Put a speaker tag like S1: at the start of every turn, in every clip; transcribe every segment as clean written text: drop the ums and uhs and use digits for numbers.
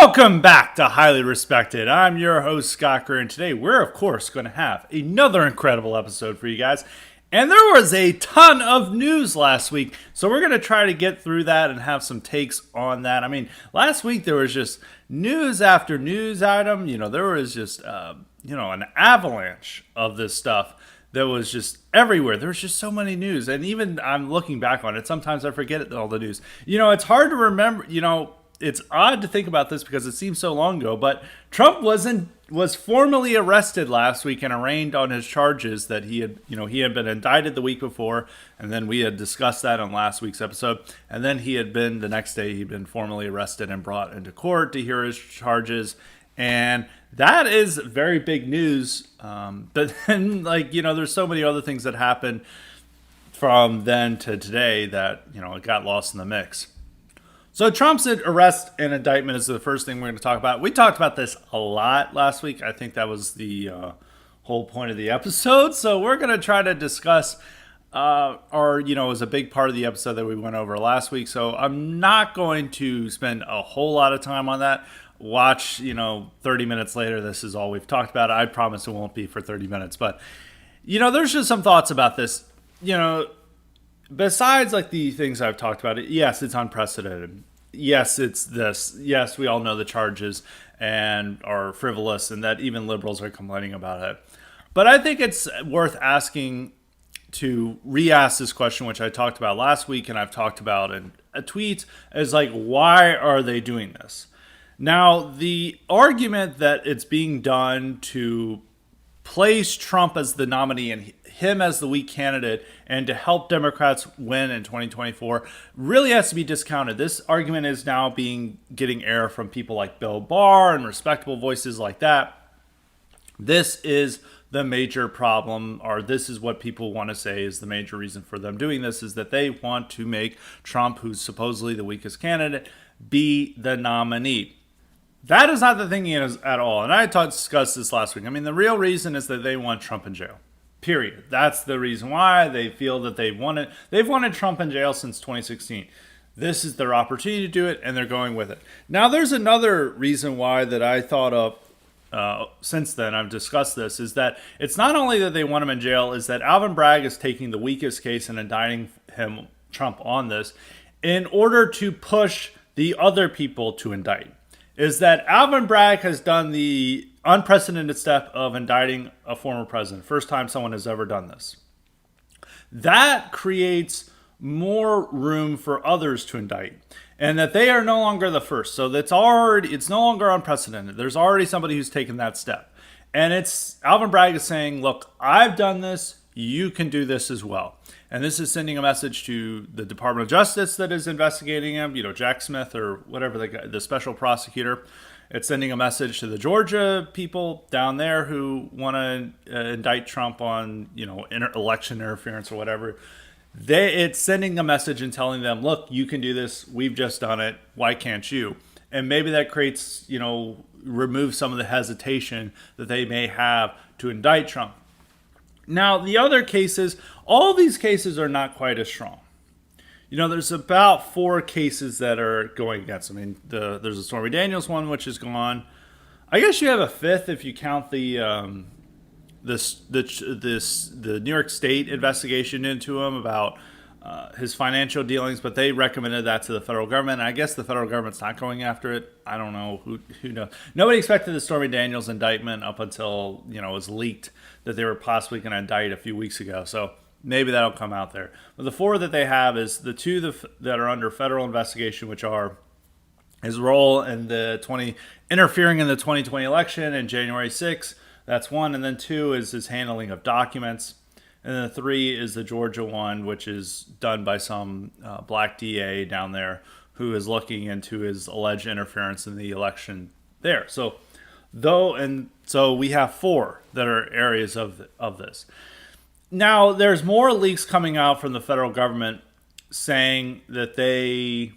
S1: Welcome back to Highly Respected. I'm your host, Scott Greer, and today we're, of course, going to have another incredible episode for you guys. And there was a ton of news last week, so we're going to try to get through that and have some takes on that. I mean, last week there was just news after news item. There was just, an avalanche of this stuff that was just everywhere. There was just so many news. And even I'm looking back on it, sometimes I forget all the news. It's hard to remember, it's odd to think about this because it seems so long ago, but Trump was formally arrested last week and arraigned on his charges that he had been indicted the week before, and then we had discussed that on last week's episode. And then the next day he'd been formally arrested and brought into court to hear his charges. And that is very big news. But then, there's so many other things that happened from then to today that, it got lost in the mix. So Trump's arrest and indictment is the first thing we're going to talk about. We talked about this a lot last week. I think that was the whole point of the episode. So we're going to try to discuss it was a big part of the episode that we went over last week. So I'm not going to spend a whole lot of time on that. Watch, 30 minutes later, this is all we've talked about. I promise it won't be for 30 minutes. But, there's just some thoughts about this. Besides the things I've talked about, yes, it's unprecedented. Yes, it's this. Yes, we all know the charges and are frivolous and that even liberals are complaining about it. But I think it's worth asking to re-ask this question, which I talked about last week and I've talked about in a tweet, is why are they doing this? Now, the argument that it's being done to place Trump as the nominee and him as the weak candidate and to help Democrats win in 2024 really has to be discounted. This argument is now getting air from people like Bill Barr and respectable voices like that. This is the major problem, or this is what people want to say is the major reason for them doing this, is that they want to make Trump, who's supposedly the weakest candidate, be the nominee. That is not the thinking at all. And I discussed this last week. I mean, the real reason is that they want Trump in jail. Period. That's the reason why they feel that they've wanted Trump in jail since 2016. This is their opportunity to do it, and they're going with it. Now, there's another reason why that I thought of since then. I've discussed this, is that it's not only that they want him in jail, is that Alvin Bragg is taking the weakest case and indicting Trump on this in order to push the other people to indict. Is that Alvin Bragg has done the unprecedented step of indicting a former president. First time someone has ever done this. That creates more room for others to indict, and that they are no longer the first. So it's no longer unprecedented. There's already somebody who's taken that step. And it's Alvin Bragg is saying, look, I've done this. You can do this as well. And this is sending a message to the Department of Justice that is investigating him, Jack Smith or whatever, the special prosecutor. It's sending a message to the Georgia people down there who want to indict Trump on, election interference or whatever. It's sending a message and telling them, look, you can do this. We've just done it. Why can't you? And maybe that creates, remove some of the hesitation that they may have to indict Trump. Now, the other cases, all these cases are not quite as strong. There's about 4 cases that are going against. I mean, there's a Stormy Daniels one, which is gone. I guess you have a 5th if you count the New York State investigation into him about his financial dealings, but they recommended that to the federal government. And I guess the federal government's not going after it. I don't know. Who knows? Nobody expected the Stormy Daniels indictment up until, it was leaked that they were possibly going to indict a few weeks ago. So maybe that'll come out there. But the 4 that they have is the 2 that are under federal investigation, which are his role in interfering in the 2020 election in January 6th. That's 1. And then 2 is his handling of documents. And then 3 is the Georgia one, which is done by some black DA down there who is looking into his alleged interference in the election there. So we have 4 that are areas of this. Now, there's more leaks coming out from the federal government saying that they're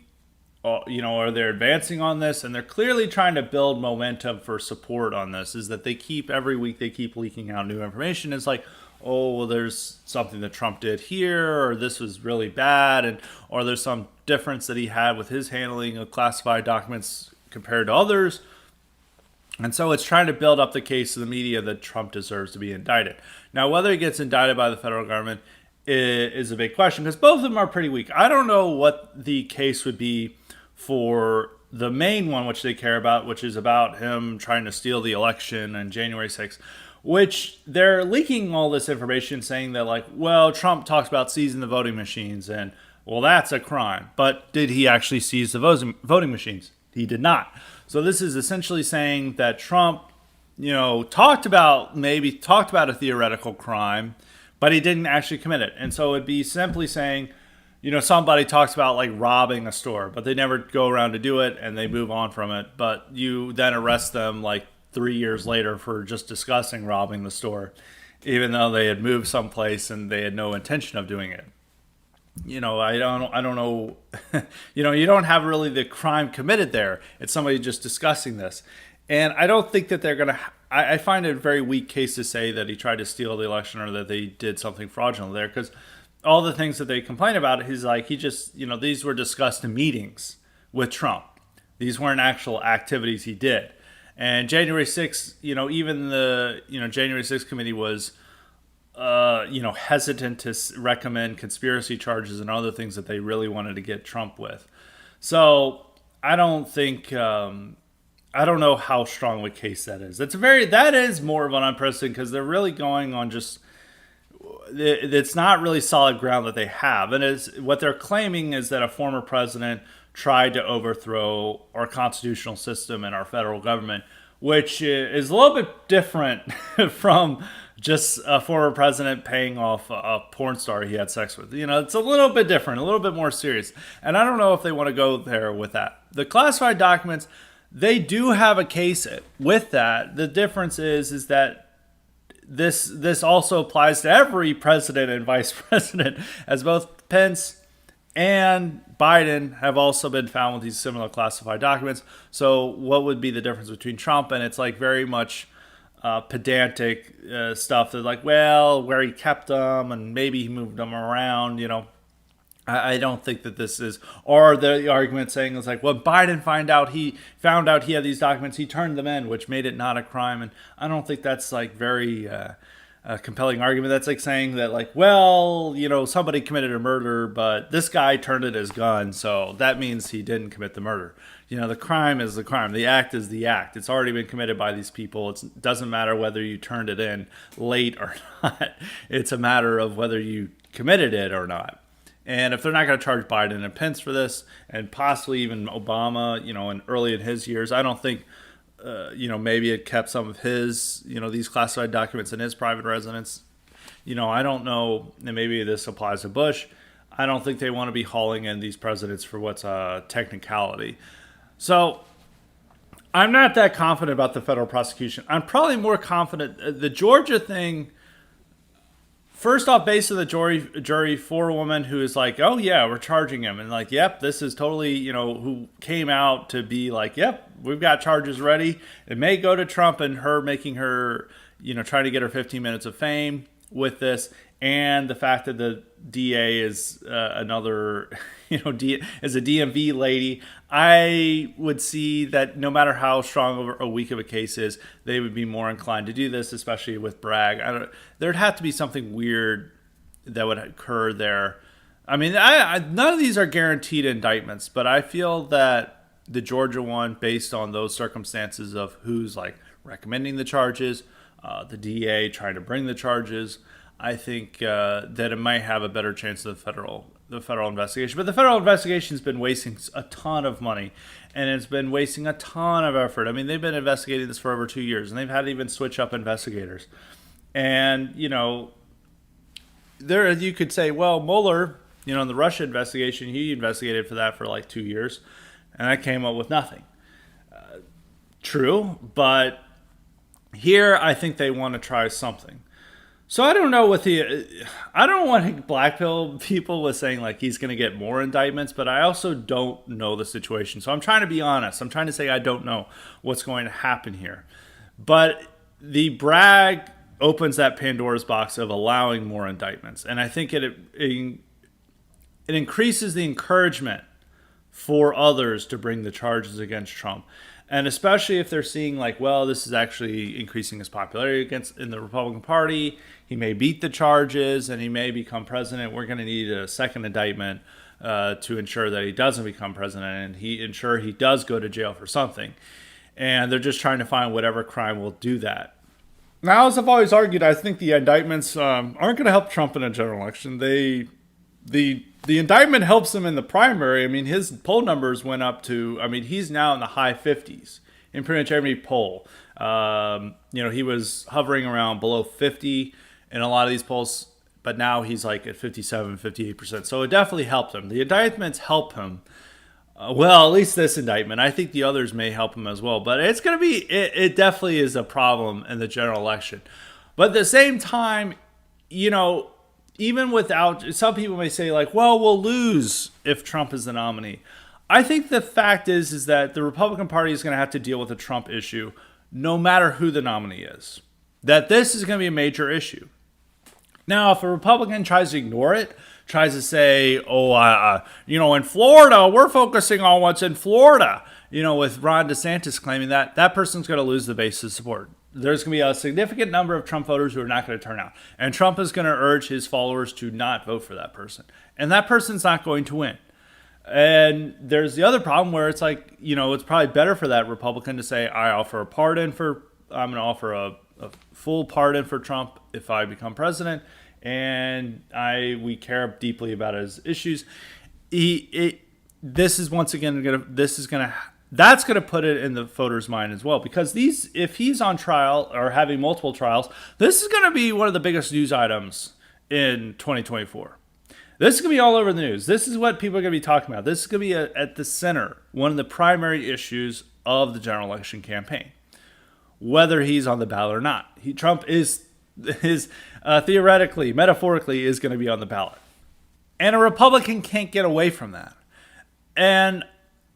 S1: advancing on this, and they're clearly trying to build momentum for support on this. Is that every week they keep leaking out new information. It's like, oh, well, there's something that Trump did here, or this was really bad, or there's some difference that he had with his handling of classified documents compared to others. And so it's trying to build up the case to the media that Trump deserves to be indicted. Now, whether he gets indicted by the federal government is a big question because both of them are pretty weak. I don't know what the case would be for the main one, which they care about, which is about him trying to steal the election on January 6th, which they're leaking all this information saying that, like, well, Trump talks about seizing the voting machines and, well, that's a crime. But did he actually seize the voting machines? He did not. So this is essentially saying that Trump, talked about a theoretical crime, but he didn't actually commit it. And so it'd be simply saying, somebody talks about like robbing a store, but they never go around to do it and they move on from it. But you then arrest them like 3 years later for just discussing robbing the store, even though they had moved someplace and they had no intention of doing it. I don't know. You don't have really the crime committed there. It's somebody just discussing this. And I don't think that they're going to, I find it a very weak case to say that he tried to steal the election or that they did something fraudulent there. Because all the things that they complain about, he's like, he just, these were discussed in meetings with Trump. These weren't actual activities he did. And January 6th, even the, January 6th committee was, hesitant to recommend conspiracy charges and other things that they really wanted to get Trump with. So I don't think, I don't know how strong of a case that is. That is more of an unprecedented because they're really going on just, it's not really solid ground that they have. And what they're claiming is that a former president tried to overthrow our constitutional system and our federal government, which is a little bit different from just a former president paying off a porn star he had sex with. It's a little bit different, a little bit more serious. And I don't know if they want to go there with that. The classified documents, they do have a case with that. The difference is that this also applies to every president and vice president, as both Pence and Biden have also been found with these similar classified documents. So what would be the difference between Trump and it's like very much pedantic stuff that's like, well, where he kept them and maybe he moved them around, I don't think that this is, or the argument saying it's like, well, Biden found out he had these documents, he turned them in, which made it not a crime. And I don't think that's like very a compelling argument. That's like saying that like, well, somebody committed a murder, but this guy turned in his gun, so that means he didn't commit the murder. The crime is the crime. The act is the act. It's already been committed by these people. It doesn't matter whether you turned it in late or not. It's a matter of whether you committed it or not. And if they're not going to charge Biden and Pence for this, and possibly even Obama, and early in his years, I don't think, maybe it kept some of his, these classified documents in his private residence. I don't know, and maybe this applies to Bush. I don't think they want to be hauling in these presidents for what's a technicality. So I'm not that confident about the federal prosecution. I'm probably more confident. The Georgia thing, first off, based on the jury for a woman who is like, oh, yeah, we're charging him. And like, yep, this is totally, who came out to be like, yep, we've got charges ready. It may go to Trump and her making her, trying to get her 15 minutes of fame with this. And the fact that the DA is another, is a DMV lady, I would see that no matter how strong or weak of a case is, they would be more inclined to do this, especially with Bragg. There'd have to be something weird that would occur there. I mean, none of these are guaranteed indictments, but I feel that the Georgia one, based on those circumstances of who's like recommending the charges, the DA trying to bring the charges, I think that it might have a better chance of the federal investigation. But the federal investigation's been wasting a ton of money, and it's been wasting a ton of effort. I mean, they've been investigating this for over 2 years, and they've had to even switch up investigators. And, there you could say, well, Mueller, in the Russia investigation, he investigated for that for like 2 years, and that came up with nothing. True, but here I think they want to try something. So I don't know I don't want to blackpill people with saying like he's going to get more indictments, but I also don't know the situation. So I'm trying to be honest. I'm trying to say I don't know what's going to happen here. But the Bragg opens that Pandora's box of allowing more indictments. And I think it increases the encouragement for others to bring the charges against Trump. And especially if they're seeing like, well, this is actually increasing his popularity against in the Republican Party. He may beat the charges and he may become president. We're going to need a second indictment to ensure that he doesn't become president and ensure he does go to jail for something. And they're just trying to find whatever crime will do that. Now, as I've always argued, I think the indictments aren't going to help Trump in a general election. The indictment helps him in the primary. I mean, his poll numbers went up to, I mean, he's now in the high 50s in pretty much every poll. He was hovering around below 50 in a lot of these polls, but now he's like at 57, 58%. So it definitely helped him. The indictments help him. Well, at least this indictment. I think the others may help him as well. But it's going to be, it definitely is a problem in the general election. But at the same time, even without, some people may say like, well, we'll lose if Trump is the nominee. I think the fact is that the Republican Party is going to have to deal with the Trump issue no matter who the nominee is. That this is going to be a major issue. Now, if a Republican tries to ignore it, tries to say, in Florida, we're focusing on what's in Florida, with Ron DeSantis claiming that person's going to lose the base of support. There's going to be a significant number of Trump voters who are not going to turn out. And Trump is going to urge his followers to not vote for that person. And that person's not going to win. And there's the other problem where it's like, it's probably better for that Republican to say, I'm going to offer a full pardon for Trump if I become president. And we care deeply about his issues. That's going to put it in the voter's mind as well, because if he's on trial or having multiple trials, this is going to be one of the biggest news items in 2024. This is going to be all over the news. This is what people are going to be talking about. This is going to be at the center, one of the primary issues of the general election campaign, whether he's on the ballot or not. Trump is theoretically, metaphorically, is going to be on the ballot. And a Republican can't get away from that. And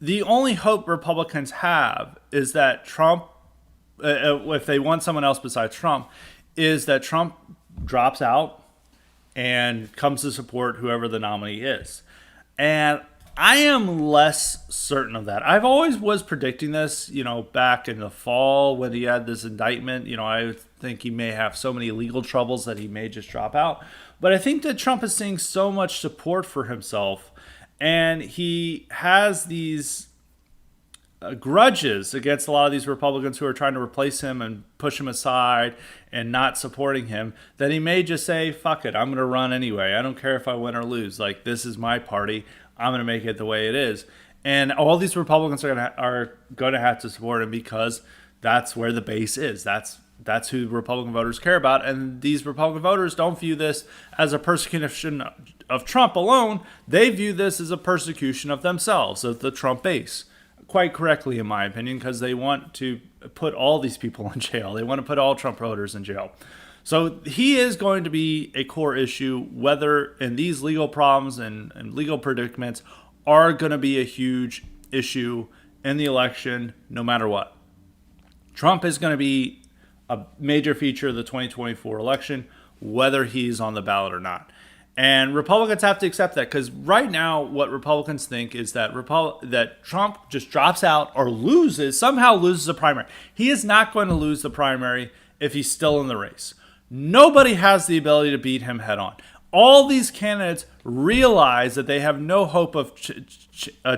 S1: the only hope Republicans have is that Trump, if they want someone else besides Trump, is that Trump drops out and comes to support whoever the nominee is. And I am less certain of that. I've always was predicting this, back in the fall when he had this indictment. I think he may have so many legal troubles that he may just drop out. But I think that Trump is seeing so much support for himself, and he has these grudges against a lot of these Republicans who are trying to replace him and push him aside and not supporting him, that he may just say, fuck it, I'm going to run anyway. I don't care if I win or lose. Like, this is my party. I'm going to make it the way it is. And all these Republicans are going to have to support him because that's where the base is. That's who Republican voters care about. And these Republican voters don't view this as a persecution of Trump alone. They view this as a persecution of themselves, of the Trump base. Quite correctly, in my opinion, because they want to put all these people in jail. They want to put all Trump voters in jail. So he is going to be a core issue, whether in these legal problems and legal predicaments are going to be a huge issue in the election, no matter what. Trump is going to be a major feature of the 2024 election, whether he's on the ballot or not. And Republicans have to accept that, because right now what Republicans think is that that Trump just drops out or somehow loses a primary. He is not going to lose the primary if he's still in the race. Nobody has the ability to beat him head on. All these candidates realize that they have no hope of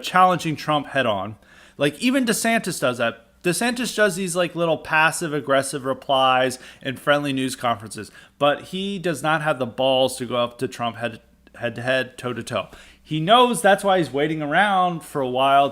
S1: challenging Trump head on. Like, even DeSantis does that. DeSantis does these like little passive aggressive replies in friendly news conferences, but he does not have the balls to go up to Trump head to head, toe to toe. He knows that's why he's waiting around for a while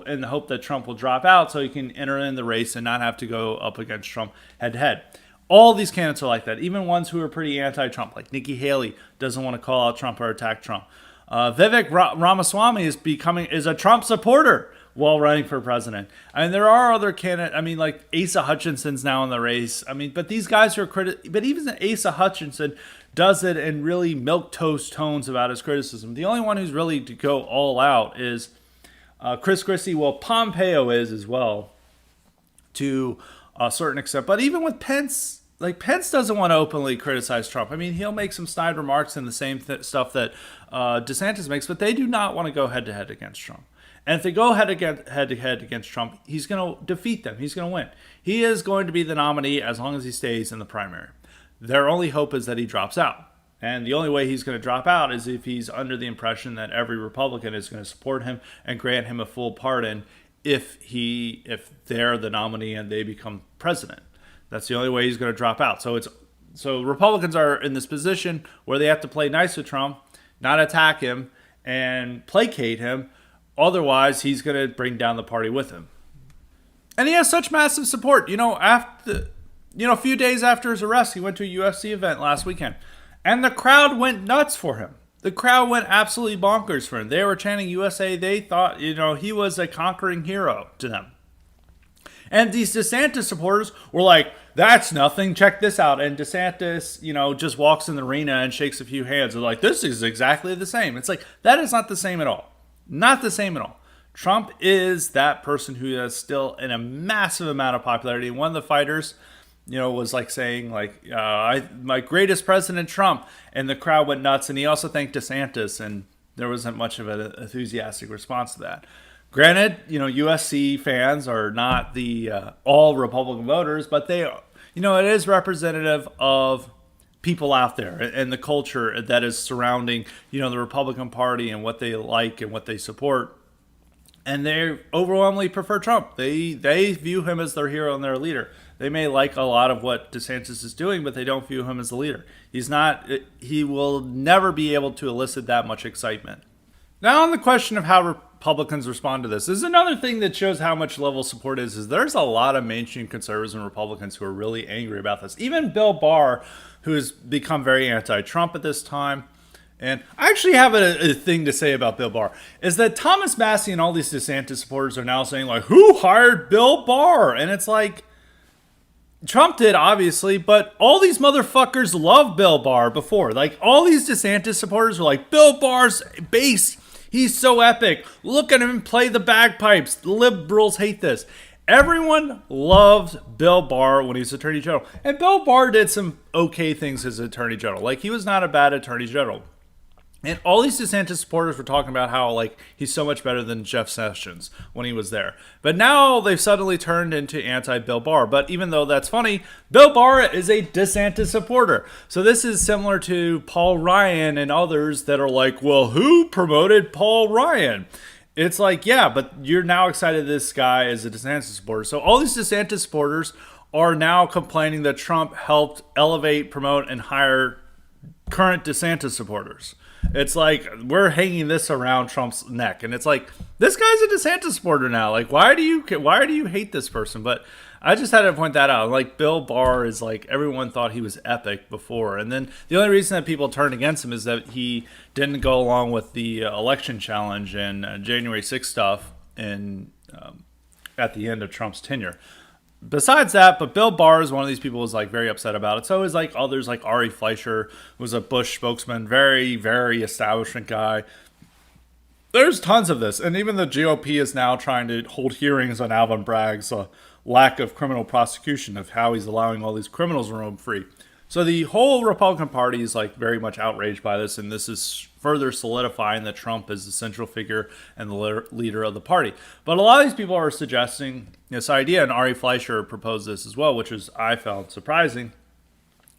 S1: in the hope that Trump will drop out so he can enter in the race and not have to go up against Trump head to head. All these candidates are like that, even ones who are pretty anti-Trump, like Nikki Haley doesn't want to call out Trump or attack Trump. Vivek Ramaswamy is a Trump supporter while running for president. And there are other candidates. I mean, like Asa Hutchinson's now in the race. I mean, but these guys are but even Asa Hutchinson does it in really milquetoast tones about his criticism. The only one who's really to go all out is Chris Christie. Well, Pompeo is as well, to a certain extent. But even with Pence, Pence doesn't want to openly criticize Trump. I mean, he'll make some snide remarks and the same stuff that DeSantis makes, but they do not want to go head to head against Trump. And if they go head to head against Trump, he's going to defeat them. He's going to win. He is going to be the nominee as long as he stays in the primary. Their only hope is that he drops out. And the only way he's going to drop out is if he's under the impression that every Republican is going to support him and grant him a full pardon if they're the nominee and they become president. That's the only way he's going to drop out. So Republicans are in this position where they have to play nice with Trump, not attack him, and placate him. Otherwise, he's going to bring down the party with him. And he has such massive support. A few days after his arrest, he went to a UFC event last weekend. And the crowd went nuts for him. The crowd went absolutely bonkers for him. They were chanting USA. They thought, he was a conquering hero to them. And these DeSantis supporters were like, that's nothing. Check this out. And DeSantis, just walks in the arena and shakes a few hands. They're like, this is exactly the same. It's like, that is not the same at all. Not the same at all. Trump is that person who is still in a massive amount of popularity. One of the fighters, was like saying my greatest president Trump, and the crowd went nuts. And he also thanked DeSantis, and there wasn't much of an enthusiastic response to that. Granted, USC fans are not the all Republican voters, but they, it is representative of people out there and the culture that is surrounding, the Republican Party and what they like and what they support. And they overwhelmingly prefer Trump. They view him as their hero and their leader. They may like a lot of what DeSantis is doing, but they don't view him as the leader. He will never be able to elicit that much excitement. Now, on the question of how Republicans respond to this is another thing that shows how much level support is there's a lot of mainstream conservatives and Republicans who are really angry about this. Even Bill Barr, who has become very anti-Trump at this time. And I actually have a thing to say about Bill Barr, is that Thomas Massie and all these DeSantis supporters are now saying, who hired Bill Barr? And it's like, Trump did, obviously, but all these motherfuckers loved Bill Barr before. All these DeSantis supporters were like, Bill Barr's bass, he's so epic. Look at him play the bagpipes. The liberals hate this. Everyone loved Bill Barr when he was Attorney General. And Bill Barr did some okay things as Attorney General. He was not a bad Attorney General. And all these DeSantis supporters were talking about how, he's so much better than Jeff Sessions when he was there. But now they've suddenly turned into anti-Bill Barr. But even though that's funny, Bill Barr is a DeSantis supporter. So this is similar to Paul Ryan and others that are like, well, who promoted Paul Ryan? It's like, yeah, but you're now excited this guy is a DeSantis supporter. So all these DeSantis supporters are now complaining that Trump helped elevate, promote, and hire current DeSantis supporters. It's like we're hanging this around Trump's neck, and it's like this guy's a DeSantis supporter now. Why do you hate this person? But I just had to point that out. Bill Barr is everyone thought he was epic before, and then the only reason that people turned against him is that he didn't go along with the election challenge and January 6th stuff and at the end of Trump's tenure. Besides that, but Bill Barr is one of these people who was very upset about it. So is others like Ari Fleischer, who was a Bush spokesman, very, very establishment guy. There's tons of this. And even the GOP is now trying to hold hearings on Alvin Bragg's lack of criminal prosecution, of how he's allowing all these criminals to roam free. So the whole Republican Party is very much outraged by this, and this is further solidifying that Trump is the central figure and the leader of the party. But a lot of these people are suggesting this idea, and Ari Fleischer proposed this as well, which I found surprising,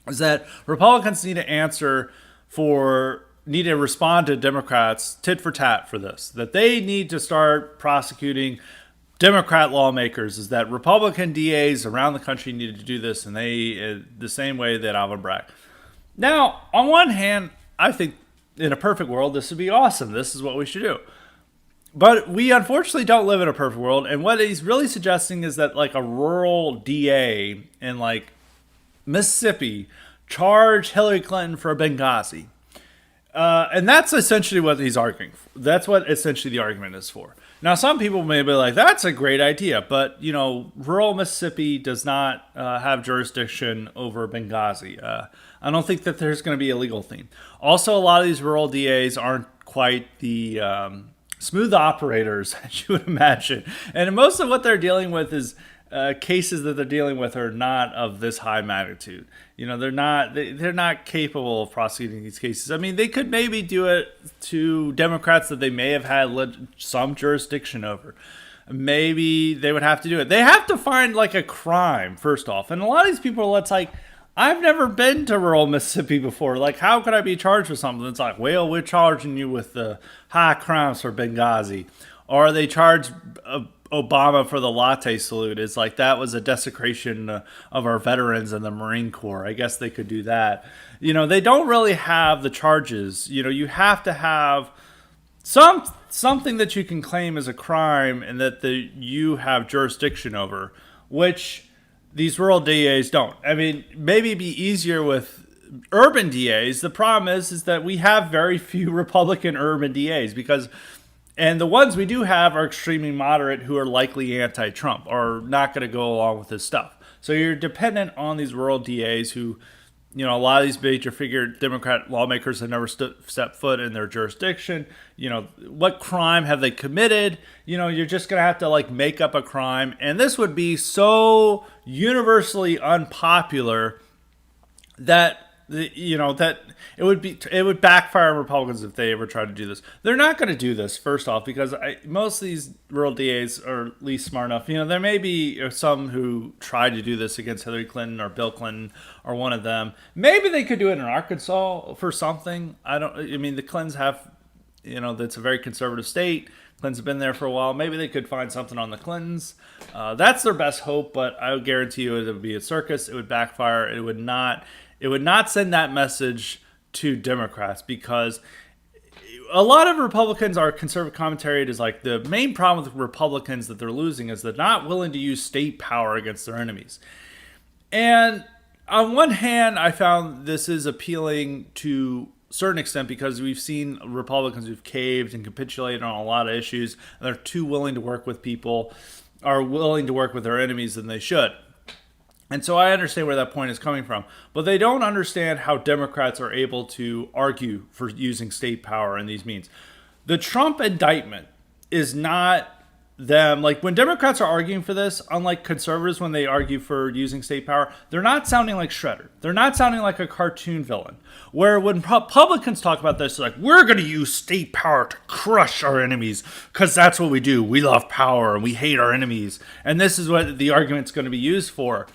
S1: is that Republicans need to respond to Democrats tit for tat for this, that they need to start prosecuting Democrat lawmakers, is that Republican DAs around the country needed to do this, and they the same way that Alvin Bragg. Now, on one hand, I think in a perfect world, this would be awesome. This is what we should do. But we unfortunately don't live in a perfect world, and what he's really suggesting is that a rural DA in Mississippi charge Hillary Clinton for Benghazi. And that's essentially what he's arguing for. That's what essentially the argument is for. Now, some people may be like, that's a great idea, but, rural Mississippi does not have jurisdiction over Benghazi. I don't think that there's going to be a legal thing. Also, a lot of these rural DAs aren't quite the smooth operators, as you would imagine. And most of what they're dealing with is cases that they're dealing with are not of this high magnitude. They're not capable of prosecuting these cases. I mean, they could maybe do it to Democrats that they may have had some jurisdiction over. Maybe they would have to do it. They have to find like a crime first off, and a lot of these people, it's like, I've never been to rural Mississippi before. Like, how could I be charged with something? It's like, well, we're charging you with the high crimes for Benghazi. Or they charge Obama for the latte salute. It's like, that was a desecration of our veterans and the Marine Corps. I guess they could do that. They don't really have the charges. You have to have something that you can claim as a crime and that you have jurisdiction over, which these rural DAs don't. I mean, maybe it'd be easier with urban DAs. The problem is that we have very few Republican urban DAs and the ones we do have are extremely moderate who are likely anti-Trump or not going to go along with this stuff. So you're dependent on these rural DAs who, a lot of these major figure Democrat lawmakers have never stepped foot in their jurisdiction. What crime have they committed? You're just going to have to like make up a crime. And this would be so universally unpopular that that it would backfire on Republicans if they ever try to do this. They're not going to do this, first off, because most of these rural DAs are at least smart enough. There may be some who try to do this against Hillary Clinton or Bill Clinton or one of them. Maybe they could do it in Arkansas for something. The Clintons have, that's a very conservative state. Clintons have been there for a while. Maybe they could find something on the Clintons. That's their best hope, but I would guarantee you it would be a circus. It would backfire. It would not send that message to Democrats, because a lot of Republicans, our conservative commentary is like, the main problem with Republicans that they're losing is they're not willing to use state power against their enemies. And on one hand, I found this is appealing to a certain extent because we've seen Republicans who've caved and capitulated on a lot of issues, and they're too willing to work with people, are willing to work with their enemies than they should. And so I understand where that point is coming from. But they don't understand how Democrats are able to argue for using state power in these means. The Trump indictment is not them. Like, when Democrats are arguing for this, unlike conservatives when they argue for using state power, they're not sounding like Shredder. They're not sounding like a cartoon villain. Where when Republicans talk about this, they're like, we're going to use state power to crush our enemies because that's what we do. We love power and we hate our enemies. And this is what the argument's going to be used for.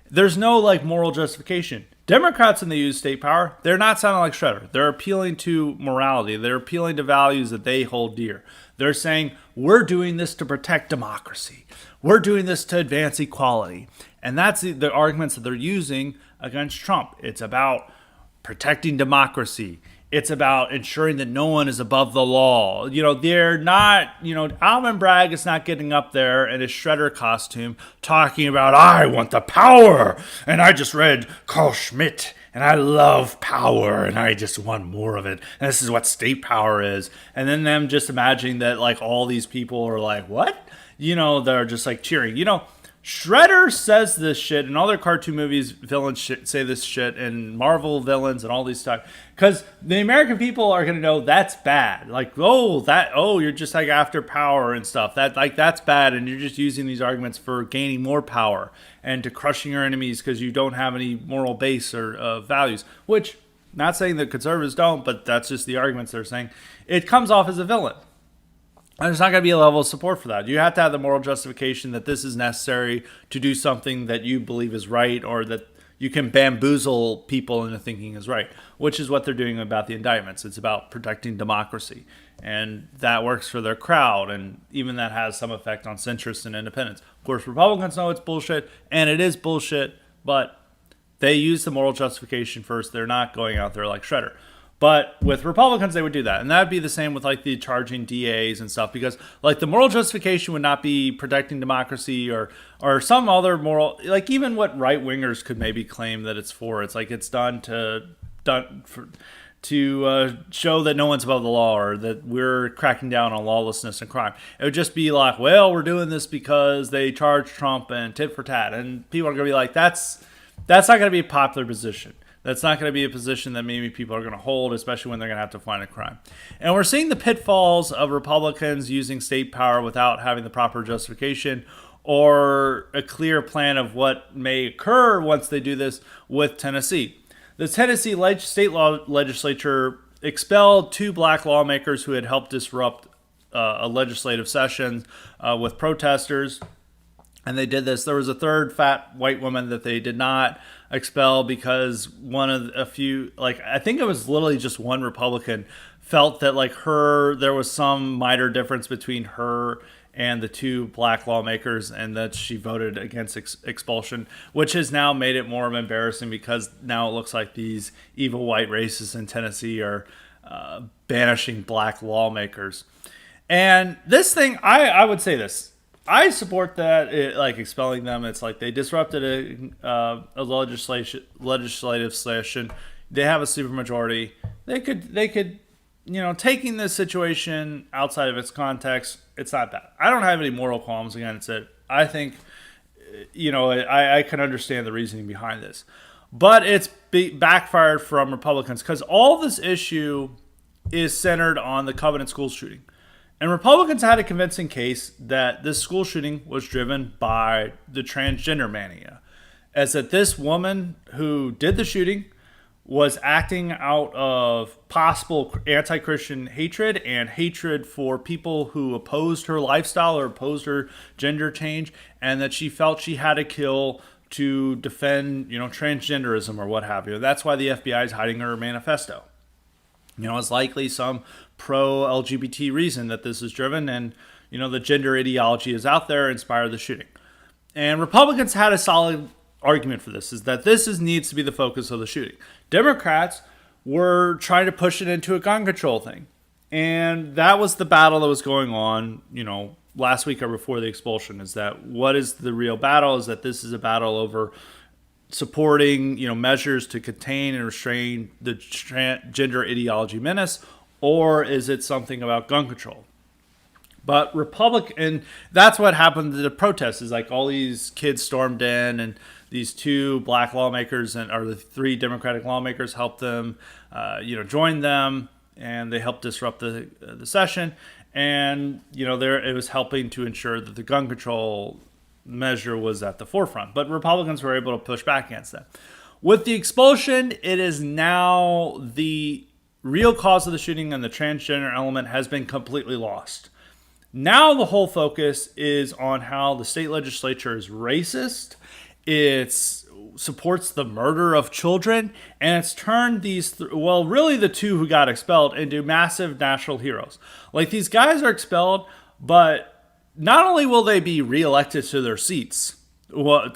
S1: There's no like moral justification. Democrats, when they use state power, they're not sounding like Shredder. They're appealing to morality. They're appealing to values that they hold dear. They're saying, we're doing this to protect democracy. We're doing this to advance equality. And that's the arguments that they're using against Trump. It's about protecting democracy. It's about ensuring that no one is above the law. They're not, Alvin Bragg is not getting up there in his Shredder costume talking about, I want the power. And I just read Carl Schmitt and I love power and I just want more of it. And this is what state power is. And then them just imagining that like all these people are like, what? They're just like cheering. Shredder says this shit, and all their cartoon movies, villains say this shit, and Marvel villains and all these stuff. Because the American people are going to know that's bad. Like, you're just like after power and stuff. That's bad, and you're just using these arguments for gaining more power and to crushing your enemies because you don't have any moral base or values. Which, not saying that conservatives don't, but that's just the arguments they're saying. It comes off as a villain. And there's not going to be a level of support for that. You have to have the moral justification that this is necessary to do something that you believe is right, or that you can bamboozle people into thinking is right, which is what they're doing about the indictments. It's about protecting democracy. And that works for their crowd, and even that has some effect on centrists and independents. Of course, Republicans know it's bullshit, and it is bullshit, but they use the moral justification first. They're not going out there like Shredder. But with Republicans, they would do that. And that would be the same with like the charging DAs and stuff, because like the moral justification would not be protecting democracy or some other moral, like even what right wingers could maybe claim that it's for. It's like it's done to show that no one's above the law, or that we're cracking down on lawlessness and crime. It would just be like, well, we're doing this because they charged Trump and tit for tat. And people are going to be like, that's not going to be a popular position. That's not going to be a position that maybe people are going to hold, especially when they're going to have to find a crime. And we're seeing the pitfalls of Republicans using state power without having the proper justification, or a clear plan of what may occur once they do this with Tennessee. The Tennessee state legislature expelled 2 black lawmakers who had helped disrupt a legislative session with protesters. And they did this. There was a third fat white woman that they did not expel because one of a few, like, I think it was literally just one Republican felt that, like, there was some minor difference between her and the 2 black lawmakers, and that she voted against expulsion, which has now made it more embarrassing because now it looks like these evil white racists in Tennessee are banishing black lawmakers. And this thing, I would say this. I support that, like, expelling them. It's like they disrupted a legislative session. They have a supermajority. They could, taking this situation outside of its context, it's not bad. I don't have any moral qualms against it. I think, I can understand the reasoning behind this. But it's backfired from Republicans because all this issue is centered on the Covenant school shooting. And Republicans had a convincing case that this school shooting was driven by the transgender mania, as that this woman who did the shooting was acting out of possible anti-Christian hatred and hatred for people who opposed her lifestyle or opposed her gender change, and that she felt she had to kill to defend, transgenderism or what have you. That's why the FBI is hiding her manifesto. It's likely some pro-LGBT reason that this is driven, and, the gender ideology is out there, inspired the shooting. And Republicans had a solid argument for this, is that this needs to be the focus of the shooting. Democrats were trying to push it into a gun control thing. And that was the battle that was going on, last week or before the expulsion, is that what is the real battle? Is that this is a battle over supporting, measures to contain and restrain the gender ideology menace, or is it something about gun control? But and that's what happened to the protests, is like all these kids stormed in, and these 2 black lawmakers or the 3 Democratic lawmakers helped them, join them, and they helped disrupt the session. And, it was helping to ensure that the gun control measure was at the forefront. But Republicans were able to push back against that. With the expulsion, it is now the real cause of the shooting, and the transgender element has been completely lost. Now the whole focus is on how the state legislature is racist. It supports the murder of children, and it's turned these, really the 2 who got expelled, into massive national heroes. Like, these guys are expelled, but not only will they be reelected to their seats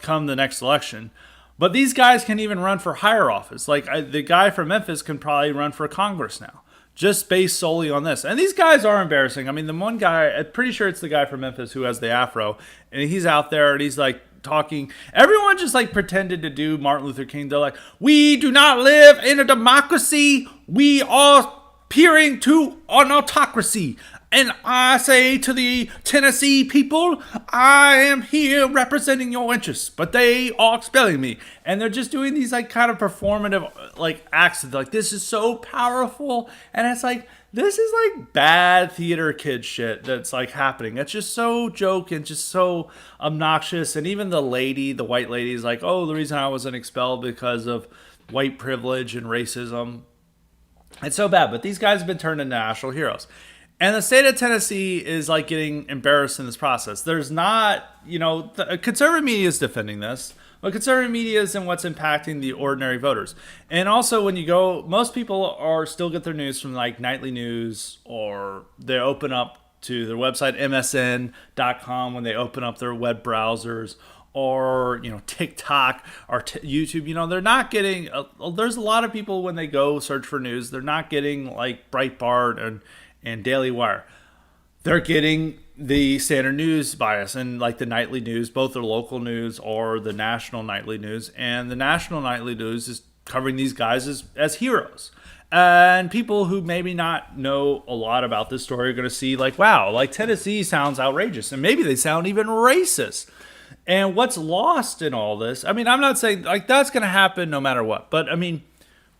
S1: come the next election, but these guys can even run for higher office. Like, the guy from Memphis can probably run for Congress now, just based solely on this. And these guys are embarrassing. I mean, the one guy, I'm pretty sure it's the guy from Memphis who has the afro, and he's out there and he's like talking. Everyone just like pretended to do Martin Luther King. They're like, we do not live in a democracy. We are peering to an autocracy. And I say to the Tennessee people, I am here representing your interests, but they are expelling me. And they're just doing these like kind of performative like acts. Like, this is so powerful. And it's like, this is like bad theater kid shit that's like happening. It's just so joke and just so obnoxious. And even the white lady is like, oh, the reason I wasn't expelled because of white privilege and racism. It's so bad. But these guys have been turned into national heroes. And the state of Tennessee is like getting embarrassed in this process. There's not, conservative media is defending this, but conservative media isn't what's impacting the ordinary voters. And also when you go, most people still get their news from like nightly news, or they open up to their website, msn.com, when they open up their web browsers, or, TikTok or YouTube. They're not getting, there's a lot of people when they go search for news, they're not getting like Breitbart and Daily Wire. They're getting the standard news bias and like the nightly news, both the local news or the national nightly news. And the national nightly news is covering these guys as heroes. And people who maybe not know a lot about this story are going to see like, wow, like Tennessee sounds outrageous. And maybe they sound even racist. And what's lost in all this, I mean, I'm not saying like that's going to happen no matter what. But I mean,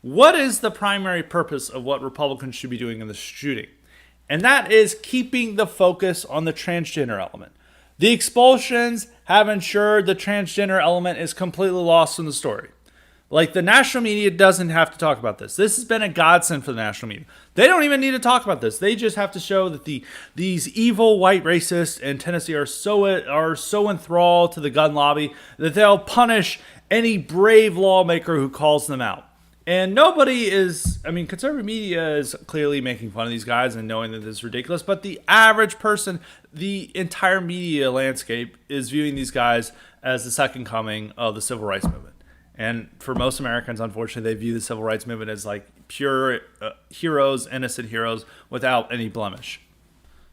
S1: what is the primary purpose of what Republicans should be doing in this shooting? And that is keeping the focus on the transgender element. The expulsions have ensured the transgender element is completely lost in the story. Like, the national media doesn't have to talk about this. This has been a godsend for the national media. They don't even need to talk about this. They just have to show that these evil white racists in Tennessee are so enthralled to the gun lobby that they'll punish any brave lawmaker who calls them out. And nobody is, I mean, conservative media is clearly making fun of these guys and knowing that this is ridiculous. But the average person, the entire media landscape is viewing these guys as the second coming of the civil rights movement. And for most Americans, unfortunately, they view the civil rights movement as like pure heroes, innocent heroes without any blemish.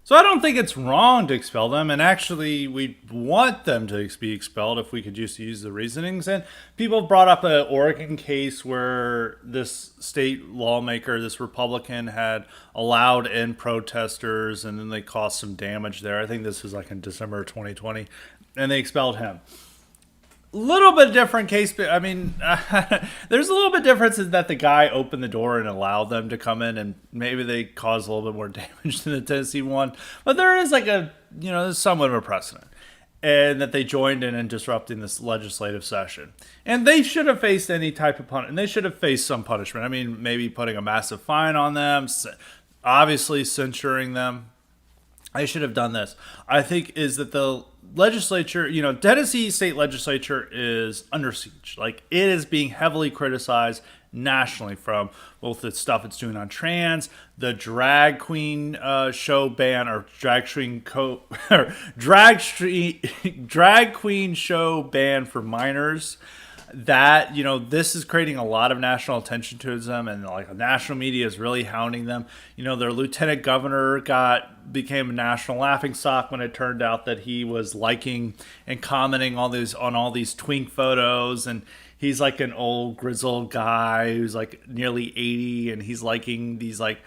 S1: So I don't think it's wrong to expel them. And actually, we want them to be expelled if we could just use the reasonings. And people brought up an Oregon case where this state lawmaker, this Republican, had allowed in protesters and then they caused some damage there. I think this was like in December of 2020. And they expelled him. Little bit different case, but I mean, there's a little bit difference in that the guy opened the door and allowed them to come in, and maybe they caused a little bit more damage than the Tennessee one. But there is like there's somewhat of a precedent, and that they joined in disrupting this legislative session, and they should have faced any type of punishment. They should have faced some punishment. I mean, maybe putting a massive fine on them, obviously censuring them. I should have done this. I think is that the legislature, Tennessee state legislature is under siege. Like, it is being heavily criticized nationally from both the stuff it's doing on trans, the drag queen show ban, or drag queen show ban for minors. That, this is creating a lot of national attention to them, and like the national media is really hounding them. Their lieutenant governor became a national laughingstock when it turned out that he was liking and commenting on all these twink photos, and he's like an old grizzled guy who's like nearly 80, and he's liking these like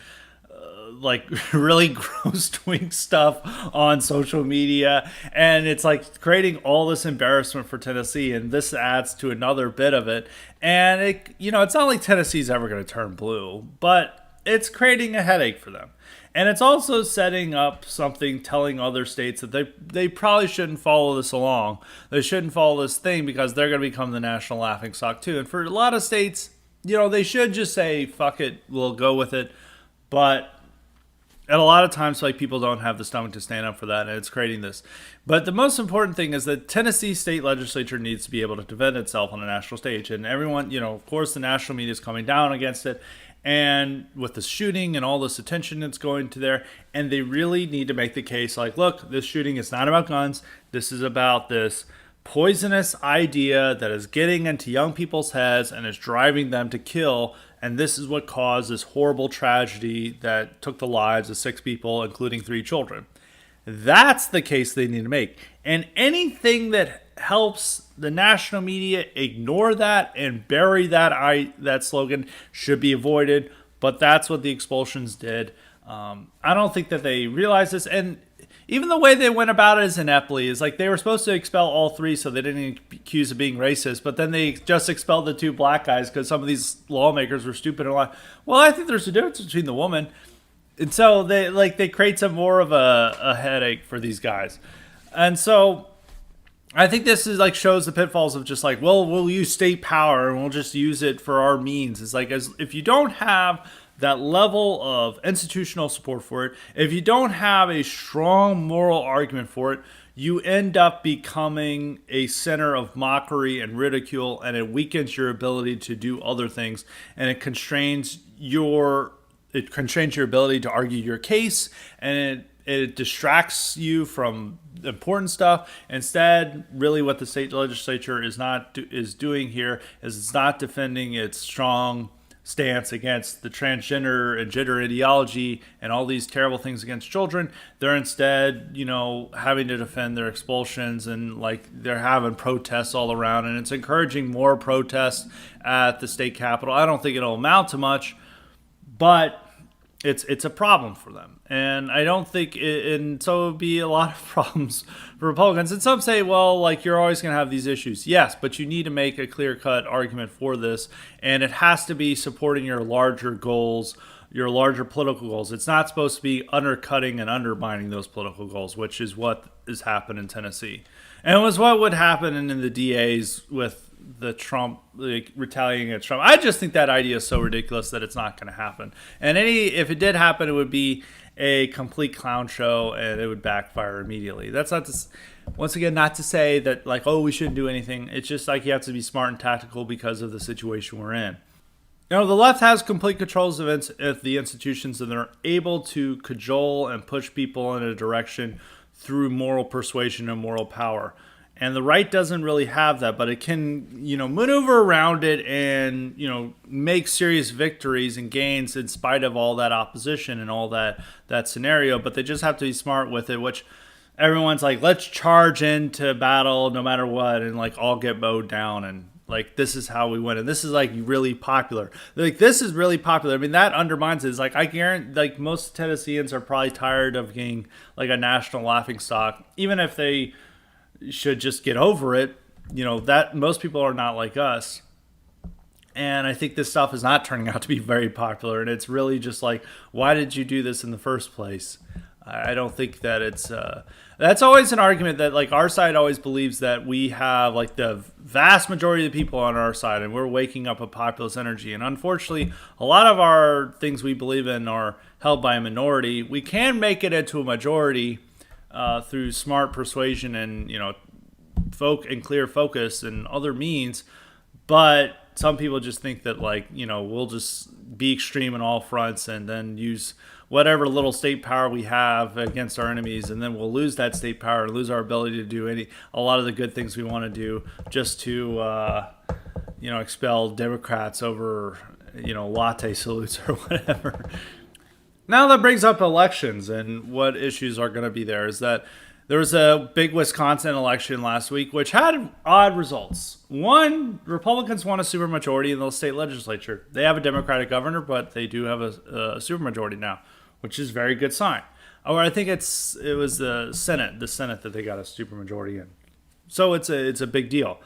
S1: really gross twink stuff on social media, and it's like creating all this embarrassment for Tennessee, and this adds to another bit of it. And it's not like Tennessee's ever going to turn blue, but it's creating a headache for them. And it's also setting up something, telling other states that they probably shouldn't follow this along. They shouldn't follow this thing because they're going to become the national laughingstock too. And for a lot of states, they should just say, fuck it, we'll go with it. But and a lot of times, like, people don't have the stomach to stand up for that, and it's creating this. But the most important thing is that Tennessee state legislature needs to be able to defend itself on a national stage. And everyone, of course, the national media is coming down against it. And with the shooting and all this attention that's going to there, and they really need to make the case like, look, this shooting is not about guns. This is about this poisonous idea that is getting into young people's heads and is driving them to kill. And this is what caused this horrible tragedy that took the lives of 6 people, including 3 children. That's the case they need to make. And anything that helps the national media ignore that and bury that slogan should be avoided. But that's what the expulsions did. I don't think that they realize this. And even the way they went about it is ineptly. Is like they were supposed to expel all 3 so they didn't accuse of being racist, but then they just expelled the 2 black guys because some of these lawmakers were stupid and like, well, I think there's a difference between the woman. And so they create some more of a headache for these guys. And so I think this is like shows the pitfalls of just like, well, we'll use state power and we'll just use it for our means. It's like, if you don't have that level of institutional support for it, if you don't have a strong moral argument for it, you end up becoming a center of mockery and ridicule, and it weakens your ability to do other things, and it constrains your ability to argue your case, and it distracts you from important stuff. Instead, really what the state legislature is doing here is it's not defending its strong stance against the transgender and gender ideology and all these terrible things against children. They're instead, having to defend their expulsions, and like they're having protests all around, and it's encouraging more protests at the state capitol. I don't think it'll amount to much, but it's a problem for them, and I don't think and so it would be a lot of problems for Republicans. And some say, well, like, you're always going to have these issues. Yes, but you need to make a clear cut argument for this, and it has to be supporting your larger goals, your larger political goals. It's not supposed to be undercutting and undermining those political goals, which is what has happened in Tennessee, and it was what would happen in the DAs with the Trump, like, retaliating against Trump. I just think that idea is so ridiculous that it's not going to happen. And if it did happen, it would be a complete clown show, and it would backfire immediately. That's not to, once again, not to say that, like, oh, we shouldn't do anything. It's just like you have to be smart and tactical because of the situation we're in. The left has complete controls of the institutions, and they're able to cajole and push people in a direction through moral persuasion and moral power. And the right doesn't really have that, but it can, maneuver around it and, make serious victories and gains in spite of all that opposition and all that scenario. But they just have to be smart with it, which everyone's like, let's charge into battle no matter what, and, like, all get mowed down, and, like, this is how we win, and this is, like, really popular. Like, this is really popular. I mean, that undermines it. It's like, I guarantee, like, most Tennesseans are probably tired of being, like, a national laughingstock, even if they should just get over it. That most people are not like us. And I think this stuff is not turning out to be very popular. And it's really just like, why did you do this in the first place? I don't think that it's that's always an argument that, like, our side always believes that we have, like, the vast majority of the people on our side, and we're waking up a populist energy. And unfortunately, a lot of our things we believe in are held by a minority. We can make it into a majority through smart persuasion and, clear focus and other means. But some people just think that, like, we'll just be extreme on all fronts and then use whatever little state power we have against our enemies, and then we'll lose that state power and lose our ability to do a lot of the good things we want to do, just to expel Democrats over latte salutes or whatever. Now that brings up elections and what issues are going to be there. Is that there was a big Wisconsin election last week, which had odd results. One, Republicans won a supermajority in the state legislature. They have a Democratic governor, but they do have a supermajority now, which is a very good sign. Or I think it was the Senate that they got a supermajority in. So it's a big deal.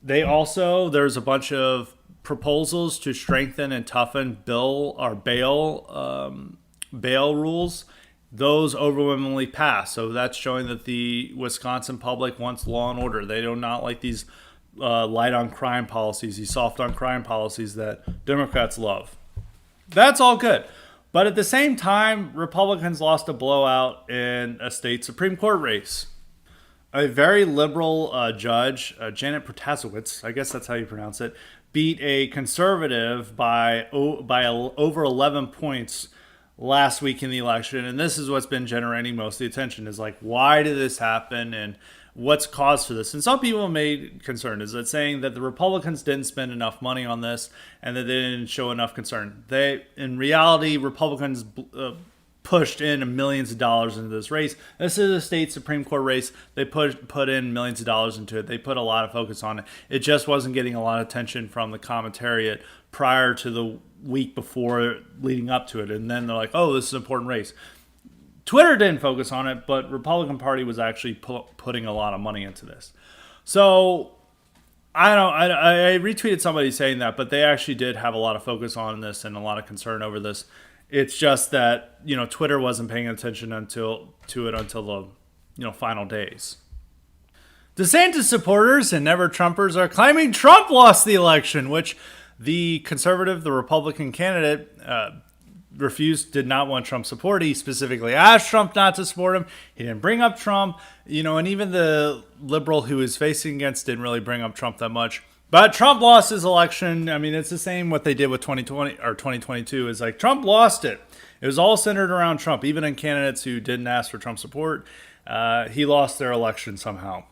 S1: There's a bunch of proposals to strengthen and toughen bail rules. Those overwhelmingly pass. So that's showing that the Wisconsin public wants law and order. They do not like these light on crime policies, these soft on crime policies that Democrats love. That's all good. But at the same time, Republicans lost a blowout in a state Supreme Court race. A very liberal judge, Janet Protasiewicz, I guess that's how you pronounce it, beat a conservative by over 11 points last week in the election. And this is what's been generating most of the attention, is like, why did this happen and what's caused for this? And some people made concern, is that saying that the Republicans didn't spend enough money on this and that they didn't show enough concern. In reality, Republicans pushed in millions of dollars into this race. This is a state Supreme Court race. They put in millions of dollars into it. They put a lot of focus on it. It just wasn't getting a lot of attention from the commentariat prior to the week before leading up to it. And then they're like, oh, this is an important race. Twitter didn't focus on it, but Republican Party was actually putting a lot of money into this. So I retweeted somebody saying that, but they actually did have a lot of focus on this and a lot of concern over this. It's just that, Twitter wasn't paying attention until the, final days. DeSantis supporters and never Trumpers are claiming Trump lost the election, which the Republican candidate did not want Trump support. He specifically asked Trump not to support him. He didn't bring up Trump, and even the liberal who is facing against didn't really bring up Trump that much. But Trump lost his election. I mean, it's the same what they did with 2020 or 2022. Is like, Trump lost it. It was all centered around Trump. Even in candidates who didn't ask for Trump support, he lost their election somehow.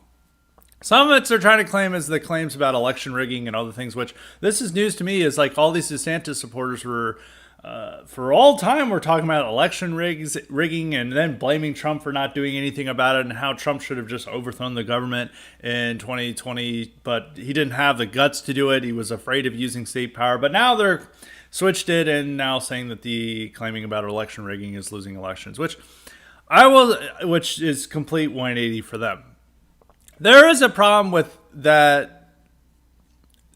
S1: Some of it they're trying to claim is the claims about election rigging and other things, which this is news to me. Is like all these DeSantis supporters were, for all time, we're talking about election rigging and then blaming Trump for not doing anything about it and how Trump should have just overthrown the government in 2020. But he didn't have the guts to do it. He was afraid of using state power. But now they're switched it and now saying that the claiming about election rigging is losing elections, which is complete 180 for them. There is a problem with that.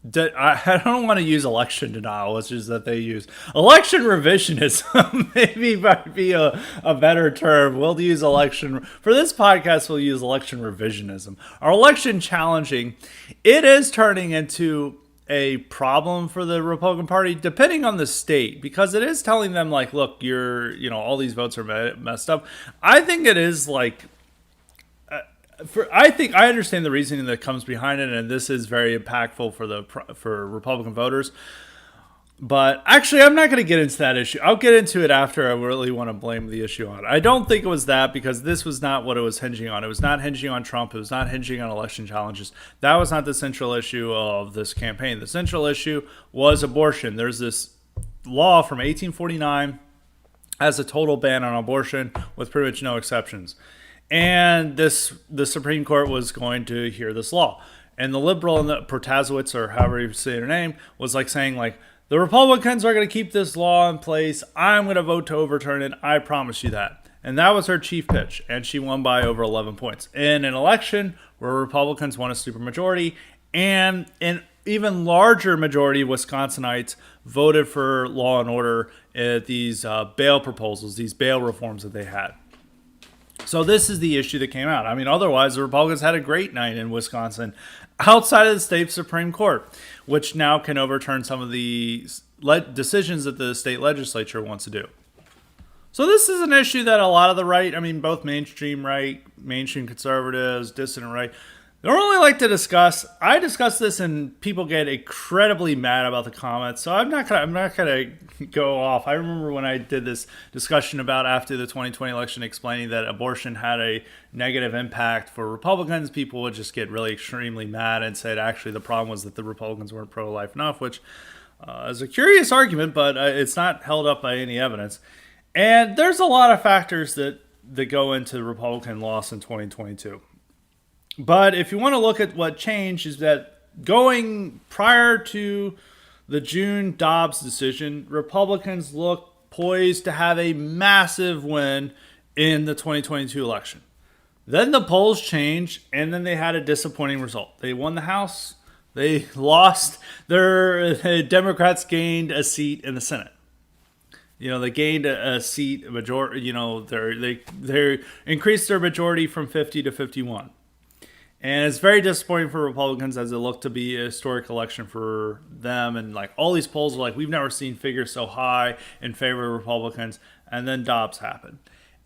S1: I don't want to use election denial, which is that they use election revisionism. Maybe might be a better term. We'll use election for this podcast. We'll use election revisionism. Our election challenging, it is turning into a problem for the Republican Party, depending on the state, because it is telling them like, look, all these votes are messed up. I think it is like. I think I understand the reasoning that comes behind it, and this is very impactful for Republican voters. But actually, I'm not going to get into that issue. I'll get into it after I really want to blame the issue on. I don't think it was that, because this was not what it was hinging on. It was not hinging on Trump. It was not hinging on election challenges. That was not the central issue of this campaign. The central issue was abortion. There's this law from 1849 has a total ban on abortion with pretty much no exceptions. And the Supreme Court was going to hear this law. And the liberal, and the Protasiewicz, or however you say her name, was like saying like, the Republicans are going to keep this law in place. I'm going to vote to overturn it. I promise you that. And that was her chief pitch. And she won by over 11 points. In an election where Republicans won a supermajority, and an even larger majority of Wisconsinites voted for law and order at these bail proposals, these bail reforms that they had. So this is the issue that came out. I mean, otherwise, the Republicans had a great night in Wisconsin outside of the state Supreme Court, which now can overturn some of the decisions that the state legislature wants to do. So this is an issue that a lot of the right, I mean, both mainstream right, mainstream conservatives, dissident right, they don't really like to discuss. I discuss this, and people get incredibly mad about the comments. So I'm not gonna go off. I remember when I did this discussion about after the 2020 election, explaining that abortion had a negative impact for Republicans. People would just get really extremely mad and said actually the problem was that the Republicans weren't pro-life enough, which is a curious argument, but it's not held up by any evidence. And there's a lot of factors that go into the Republican loss in 2022. But if you want to look at what changed, is that going prior to the June Dobbs decision, Republicans looked poised to have a massive win in the 2022 election. Then the polls changed, and then they had a disappointing result. They won the House. They lost. The Democrats gained a seat in the Senate. They gained a seat, a majority. They increased their majority from 50 to 51. And it's very disappointing for Republicans, as it looked to be a historic election for them. And like all these polls are like, we've never seen figures so high in favor of Republicans. And then Dobbs happened.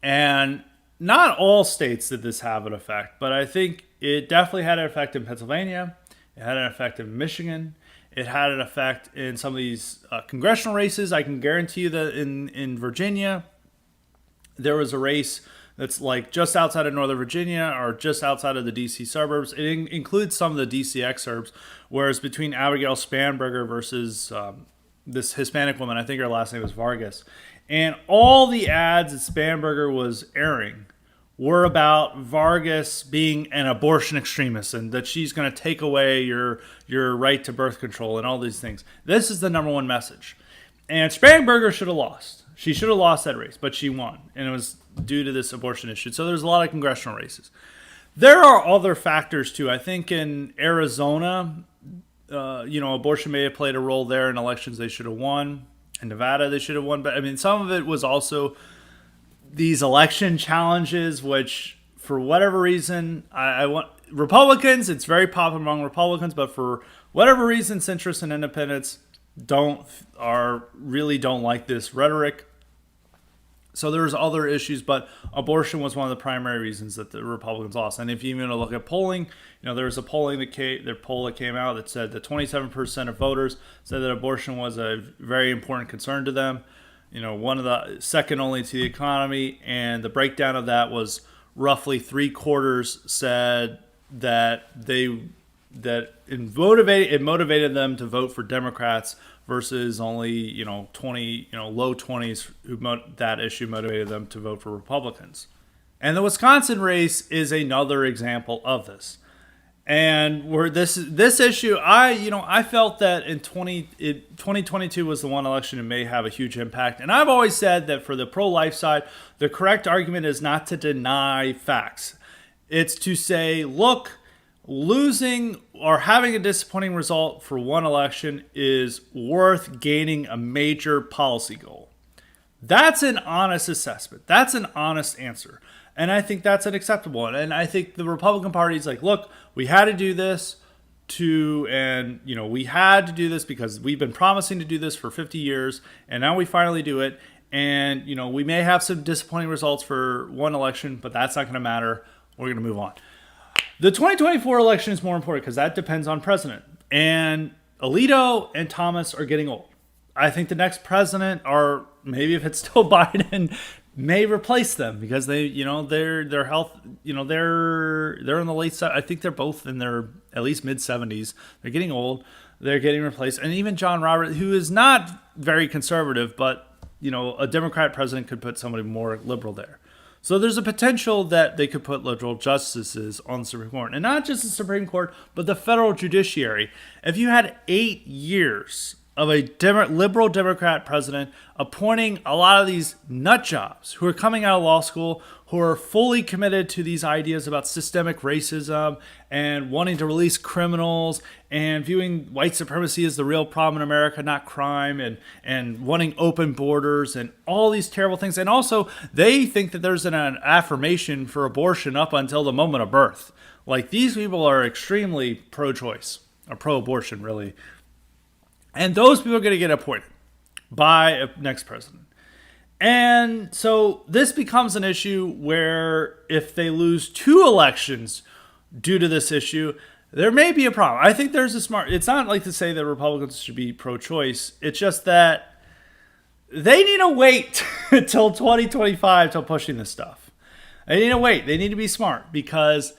S1: And not all states did this have an effect, but I think it definitely had an effect in Pennsylvania. It had an effect in Michigan. It had an effect in some of these congressional races. I can guarantee you that in Virginia, there was a race that's like just outside of Northern Virginia or just outside of the D.C. suburbs. It includes some of the D.C. exurbs, whereas between Abigail Spanberger versus this Hispanic woman, I think her last name was Vargas, and all the ads that Spanberger was airing were about Vargas being an abortion extremist and that she's going to take away your right to birth control and all these things. This is the number one message. And Spanberger should have lost. She should have lost that race, but she won. And it was due to this abortion issue. So there's a lot of congressional races. There are other factors too. I think in Arizona, abortion may have played a role there in elections they should have won. In Nevada, they should have won. But I mean, some of it was also these election challenges, which for whatever reason, I want Republicans, it's very popular among Republicans, but for whatever reason, centrists and independents don't like this rhetoric. So there's other issues, but abortion was one of the primary reasons that the Republicans lost. And if you even look at polling, there was a poll that came out that said that 27% of voters said that abortion was a very important concern to them. One of the second only to the economy, and the breakdown of that was roughly 3/4 said that it motivated them to vote for Democrats versus only 20 low 20s that issue motivated them to vote for Republicans. And the Wisconsin race is another example of this. And where this issue, I felt that in 2022 was the one election that may have a huge impact. And I've always said that for the pro-life side, the correct argument is not to deny facts. It's to say, look, losing or having a disappointing result for one election is worth gaining a major policy goal. That's an honest assessment. That's an honest answer. And I think that's an acceptable one. And I think the Republican Party is like, look, we had to do this we had to do this because we've been promising to do this for 50 years. And now we finally do it. And, we may have some disappointing results for one election, but that's not going to matter. We're going to move on. The 2024 election is more important because that depends on president. And Alito and Thomas are getting old. I think the next president, or maybe if it's still Biden, may replace them because their health, they're in the late. I think they're both in their at least mid 70s. They're getting old. They're getting replaced, and even John Roberts, who is not very conservative, but a Democrat president could put somebody more liberal there. So there's a potential that they could put liberal justices on the Supreme Court, and not just the Supreme Court, but the federal judiciary. If you had 8 years of a liberal Democrat president appointing a lot of these nut jobs who are coming out of law school, who are fully committed to these ideas about systemic racism and wanting to release criminals and viewing white supremacy as the real problem in America, not crime, and wanting open borders and all these terrible things. And also, they think that there's an affirmation for abortion up until the moment of birth. Like, these people are extremely pro-choice, or pro-abortion, really. And those people are going to get appointed by a next president. And so this becomes an issue where if they lose 2 elections due to this issue, there may be a problem. I think there's it's not like to say that Republicans should be pro-choice. It's just that they need to wait until 2025 till pushing this stuff. They need to wait. They need to be smart because,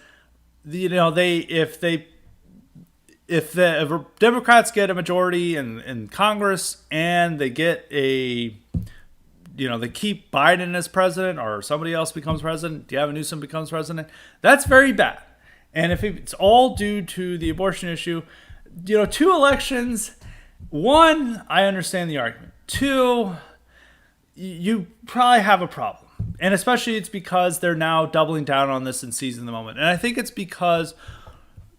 S1: if the Democrats get a majority in Congress and they get they keep Biden as president or somebody else becomes president, Gavin Newsom becomes president, that's very bad. And if it's all due to the abortion issue, 2 elections, 1, I understand the argument. 2, you probably have a problem. And especially it's because they're now doubling down on this and seizing the moment. And I think it's because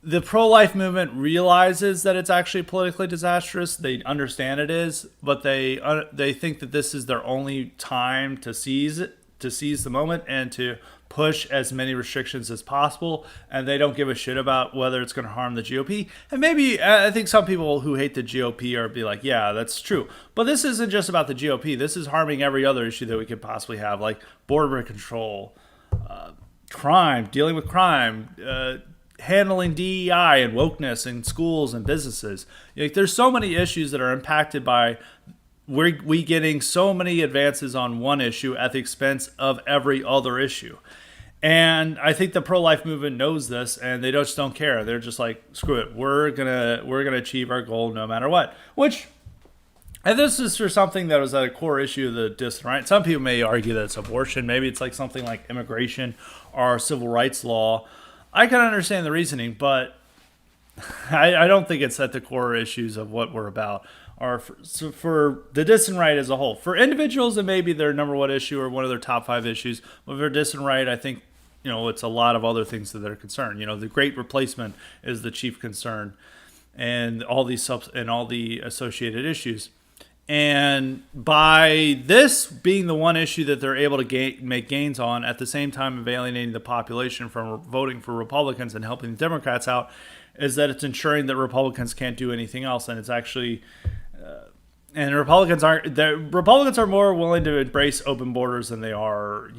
S1: the pro-life movement realizes that it's actually politically disastrous. They understand it is, but they think that this is their only time to seize the moment and to push as many restrictions as possible. And they don't give a shit about whether it's going to harm the GOP. And maybe I think some people who hate the GOP are be like, yeah, that's true. But this isn't just about the GOP. This is harming every other issue that we could possibly have, like border control, crime, dealing with crime, handling DEI and wokeness in schools and businesses. There's so many issues that are impacted by we getting so many advances on one issue at the expense of every other issue. And I think the pro-life movement knows this, and they just don't care. They're just like, screw it, we're gonna achieve our goal no matter what. And this is for something that was at a core issue of the dissident right. Some people may argue that it's abortion. Maybe it's like something like immigration or civil rights law. I can understand the reasoning, but I don't think it's at the core issues of what we're about. Or for the dissident right as a whole. For individuals, it may be their number 1 issue or one of their top 5 issues. But for dissident right, I think it's a lot of other things that they're concerned. The great replacement is the chief concern, and all these and all the associated issues. And by this being the one issue that they're able to make gains on, at the same time of alienating the population from voting for Republicans and helping the Democrats out, is that it's ensuring that Republicans can't do anything else. And it's actually, and Republicans are more willing to embrace open borders than they are,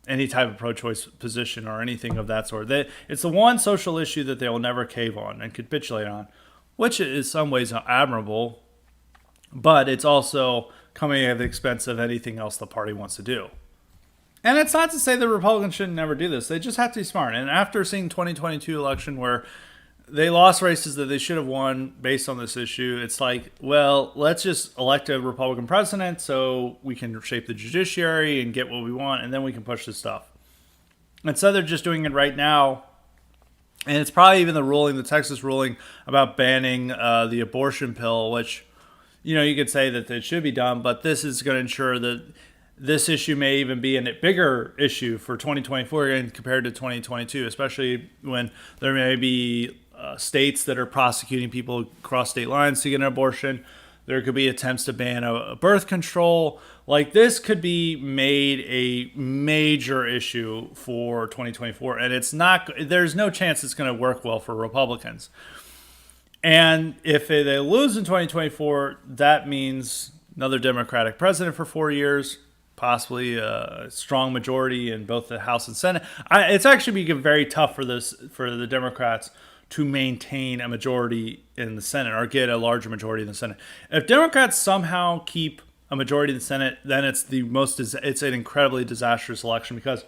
S1: any type of pro-choice position or anything of that sort. It's the one social issue that they will never cave on and capitulate on, which is in some ways admirable. But it's also coming at the expense of anything else the party wants to do. And it's not to say that Republicans shouldn't never do this. They just have to be smart. And after seeing 2022 election where they lost races that they should have won based on this issue, it's like, well, let's just elect a Republican president so we can shape the judiciary and get what we want, and then we can push this stuff. Instead, they're just doing it right now. And it's probably even the Texas ruling about banning the abortion pill, which, you could say that it should be done, but this is going to ensure that this issue may even be a bigger issue for 2024 compared to 2022, especially when there may be states that are prosecuting people across state lines to get an abortion. There could be attempts to ban a birth control. Like, this could be made a major issue for 2024, and there's no chance it's going to work well for Republicans. And if they lose in 2024, that means another Democratic president for 4 years, possibly a strong majority in both the House and Senate. It's actually become very tough for the Democrats to maintain a majority in the Senate or get a larger majority in the Senate. If Democrats somehow keep a majority in the Senate, then it's an incredibly disastrous election, because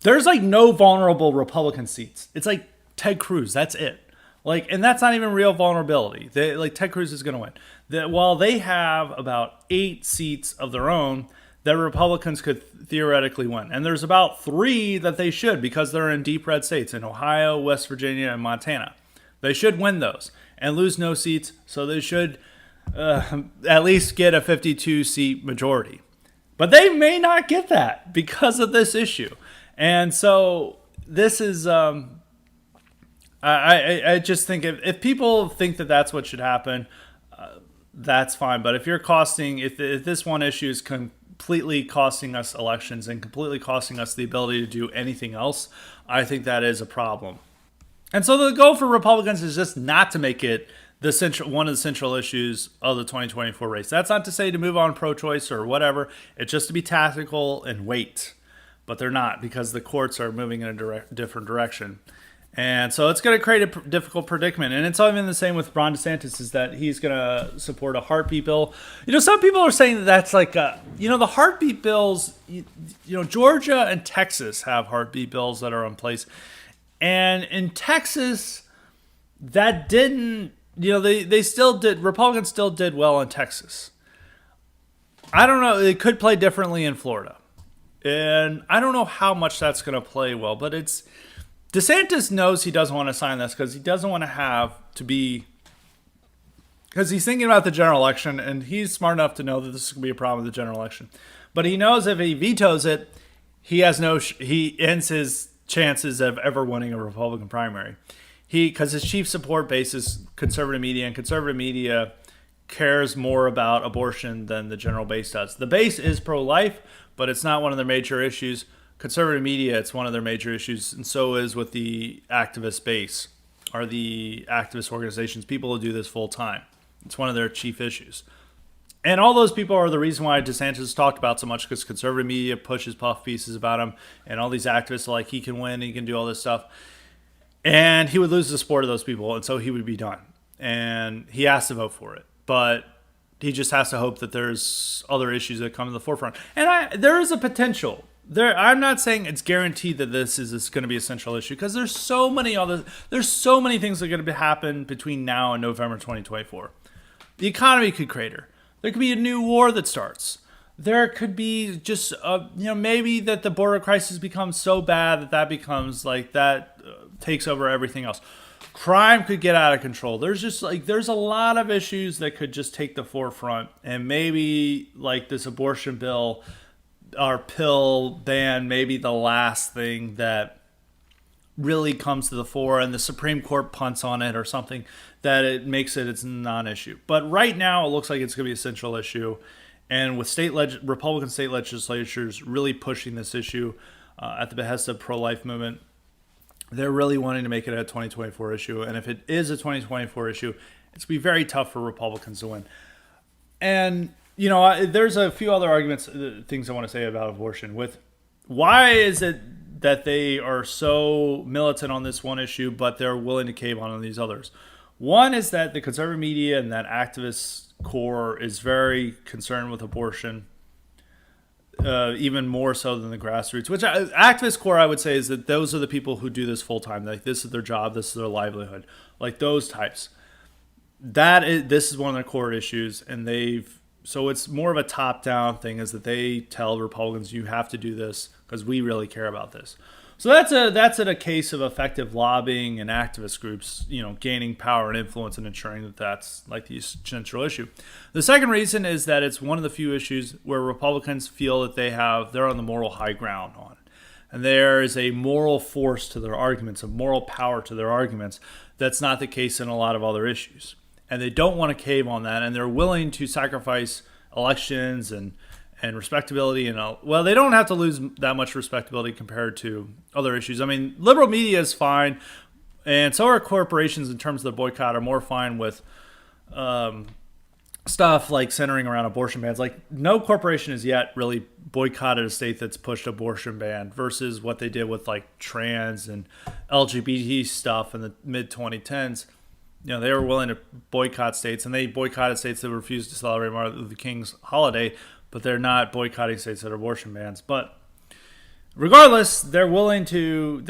S1: there's like no vulnerable Republican seats. It's like Ted Cruz. That's it. And that's not even real vulnerability. Ted Cruz is going to win. While they have about 8 seats of their own that Republicans could theoretically win. And there's about 3 that they should, because they're in deep red states in Ohio, West Virginia, and Montana. They should win those and lose no seats, so they should at least get a 52-seat majority. But they may not get that because of this issue. And so this is... I just think if people think that that's what should happen, that's fine. But if this one issue is completely costing us elections and completely costing us the ability to do anything else, I think that is a problem. And so the goal for Republicans is just not to make it one of the central issues of the 2024 race. That's not to say to move on pro-choice or whatever. It's just to be tactical and wait. But they're not, because the courts are moving in a different direction. And so it's going to create a difficult predicament. And it's even the same with Ron DeSantis, is that he's going to support a heartbeat bill. Some people are saying that that's like, the heartbeat bills, Georgia and Texas have heartbeat bills that are in place. And in Texas, that didn't, they still did, Republicans still did well in Texas. I don't know, it could play differently in Florida. And I don't know how much that's going to play well, but DeSantis knows he doesn't want to sign this because he doesn't want to because he's thinking about the general election, and he's smart enough to know that this is going to be a problem with the general election. But he knows if he vetoes it, he ends his chances of ever winning a Republican primary. Because his chief support base is conservative media, and conservative media cares more about abortion than the general base does. The base is pro-life, but it's not one of their major issues. Conservative media, it's one of their major issues, and so is with the activist base, or the activist organizations, people who do this full time. It's one of their chief issues. And all those people are the reason why DeSantis is talked about so much, because conservative media pushes puff pieces about him, and all these activists are like, he can win, he can do all this stuff. And he would lose the support of those people, and so he would be done. And he has to vote for it. But he just has to hope that there's other issues that come to the forefront. And there is a potential. I'm not saying it's guaranteed that this is going to be a central issue, because there's so many things that are going to happen between now and November 2024. The economy could crater. There could be a new war that starts. There could be just maybe that the border crisis becomes so bad that becomes takes over everything else. Crime could get out of control. There's a lot of issues that could just take the forefront, and maybe this abortion bill, our pill ban, maybe the last thing that really comes to the fore, and the Supreme Court punts on it or something that it makes it's a non-issue. But right now, it looks like it's going to be a central issue, and with Republican state legislatures really pushing this issue at the behest of pro-life movement, they're really wanting to make it a 2024 issue. And if it is a 2024 issue, it's going to be very tough for Republicans to win. And there's a few other things I want to say about abortion. Why is it that they are so militant on this one issue, but they're willing to cave on these others? One is that the conservative media and that activist core is very concerned with abortion, even more so than the grassroots. Which activist core, I would say, is that those are the people who do this full time. This is their job. This is their livelihood. Those types. This is one of their core issues, and so it's more of a top-down thing, is that they tell Republicans, you have to do this because we really care about this. So that's a case of effective lobbying and activist groups, gaining power and influence and ensuring that that's like the central issue. The second reason is that it's one of the few issues where Republicans feel that they're on the moral high ground on, and there is a moral force to their arguments, a moral power to their arguments. That's not the case in a lot of other issues, and they don't want to cave on that, and they're willing to sacrifice elections and respectability and well, they don't have to lose that much respectability compared to other issues. I mean, liberal media is fine, and so are corporations in terms of the boycott are more fine with stuff like centering around abortion bans. Like, no corporation has yet really boycotted a state that's pushed abortion ban versus what they did with like trans and LGBT stuff in the mid 2010s. They were willing to boycott states, and they boycotted states that refused to celebrate Martin Luther King's holiday, but they're not boycotting states that are abortion bans. But regardless, they're willing to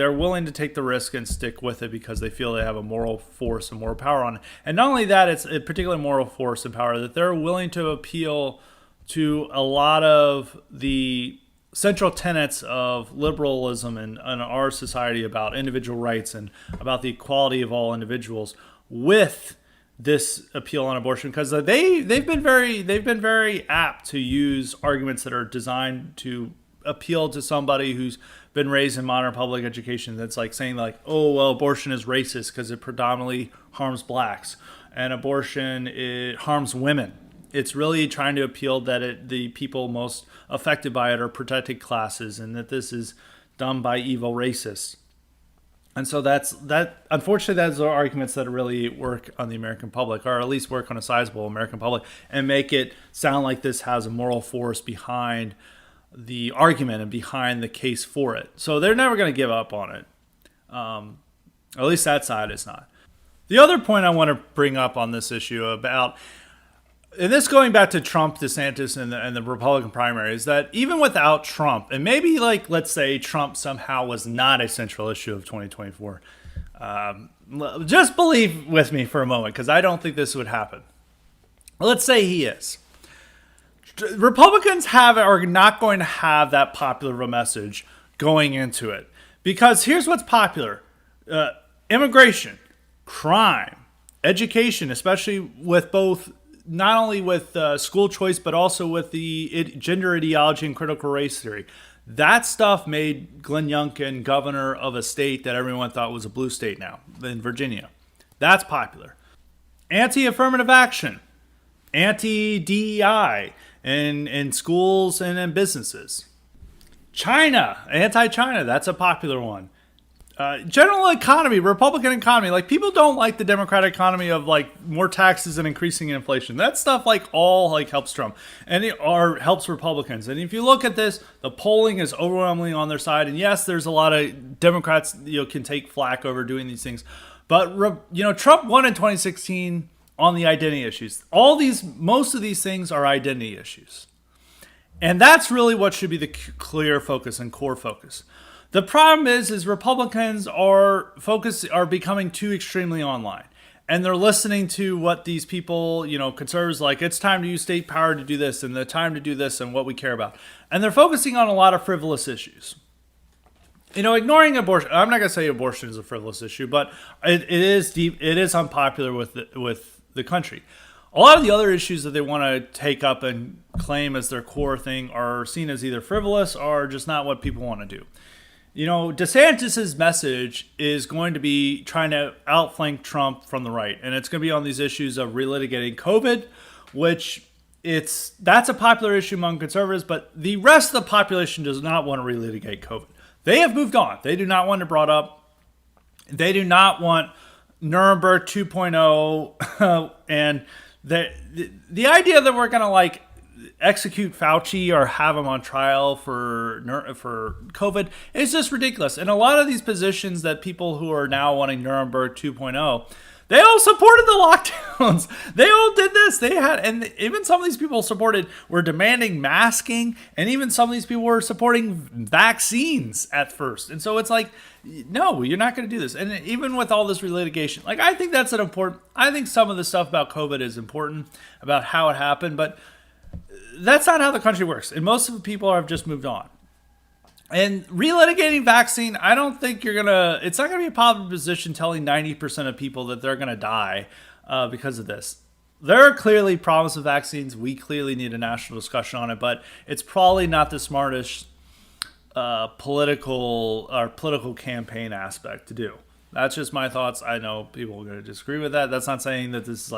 S1: take the risk and stick with it because they feel they have a moral force and moral power on it. And not only that, it's a particular moral force and power that they're willing to appeal to a lot of the central tenets of liberalism and our society about individual rights and about the equality of all individuals with this appeal on abortion, because they've been very apt to use arguments that are designed to appeal to somebody who's been raised in modern public education. That's like saying like, oh well, abortion is racist because it predominantly harms blacks, and it harms women. It's really trying to appeal that the people most affected by it are protected classes, and that this is done by evil racists. And so unfortunately, that's the arguments that really work on the American public, or at least work on a sizable American public, and make it sound like this has a moral force behind the argument and behind the case for it. So they're never going to give up on it. At least that side is not. The other point I want to bring up on this issue about, and this going back to Trump, DeSantis, and the Republican primary, is that even without Trump, and maybe like let's say Trump somehow was not a central issue of 2024, just believe with me for a moment, because I don't think this would happen. Let's say he is. Republicans are not going to have that popular of a message going into it, because here's what's popular: immigration, crime, education, especially with both. Not only with school choice, but also with the gender ideology and critical race theory. That stuff made Glenn Youngkin governor of a state that everyone thought was a blue state now, in Virginia. That's popular. Anti-affirmative action, anti-DEI in schools and in businesses. China, anti-China, that's a popular one. General economy, Republican economy, like people don't like the Democratic economy of like more taxes and increasing inflation. That stuff like all like helps Trump and helps Republicans. And if you look at this, the polling is overwhelmingly on their side. And yes, there's a lot of Democrats can take flack over doing these things, but Trump won in 2016 on the identity issues. Most of these things are identity issues, and that's really what should be the clear focus and core focus. The problem is Republicans are becoming too extremely online, and they're listening to what these people, conservatives, like it's time to use state power to do this, and the time to do this, and what we care about, and they're focusing on a lot of frivolous issues. Ignoring abortion. I'm not going to say abortion is a frivolous issue, but it is deep. It is unpopular with the country. A lot of the other issues that they want to take up and claim as their core thing are seen as either frivolous or just not what people want to do. DeSantis' message is going to be trying to outflank Trump from the right, and it's going to be on these issues of relitigating COVID, which that's a popular issue among conservatives, but the rest of the population does not want to relitigate COVID. They have moved on. They do not want it brought up. They do not want Nuremberg 2.0, and the idea that we're going to execute Fauci or have him on trial for COVID is just ridiculous. And a lot of these positions that people who are now wanting Nuremberg 2.0, they all supported the lockdowns. They all did this. And even some of these people were demanding masking, and even some of these people were supporting vaccines at first. And so it's like, no, you're not going to do this. And even with all this relitigation, I think that's I think some of the stuff about COVID is important, about how it happened, but that's not how the country works. And most of the people have just moved on. And relitigating vaccine, I don't think it's not gonna be a popular position telling 90% of people that they're gonna die because of this. There are clearly problems with vaccines. We clearly need a national discussion on it, but it's probably not the smartest political campaign aspect to do. That's just my thoughts. I know people are going to disagree with that. That's not saying that this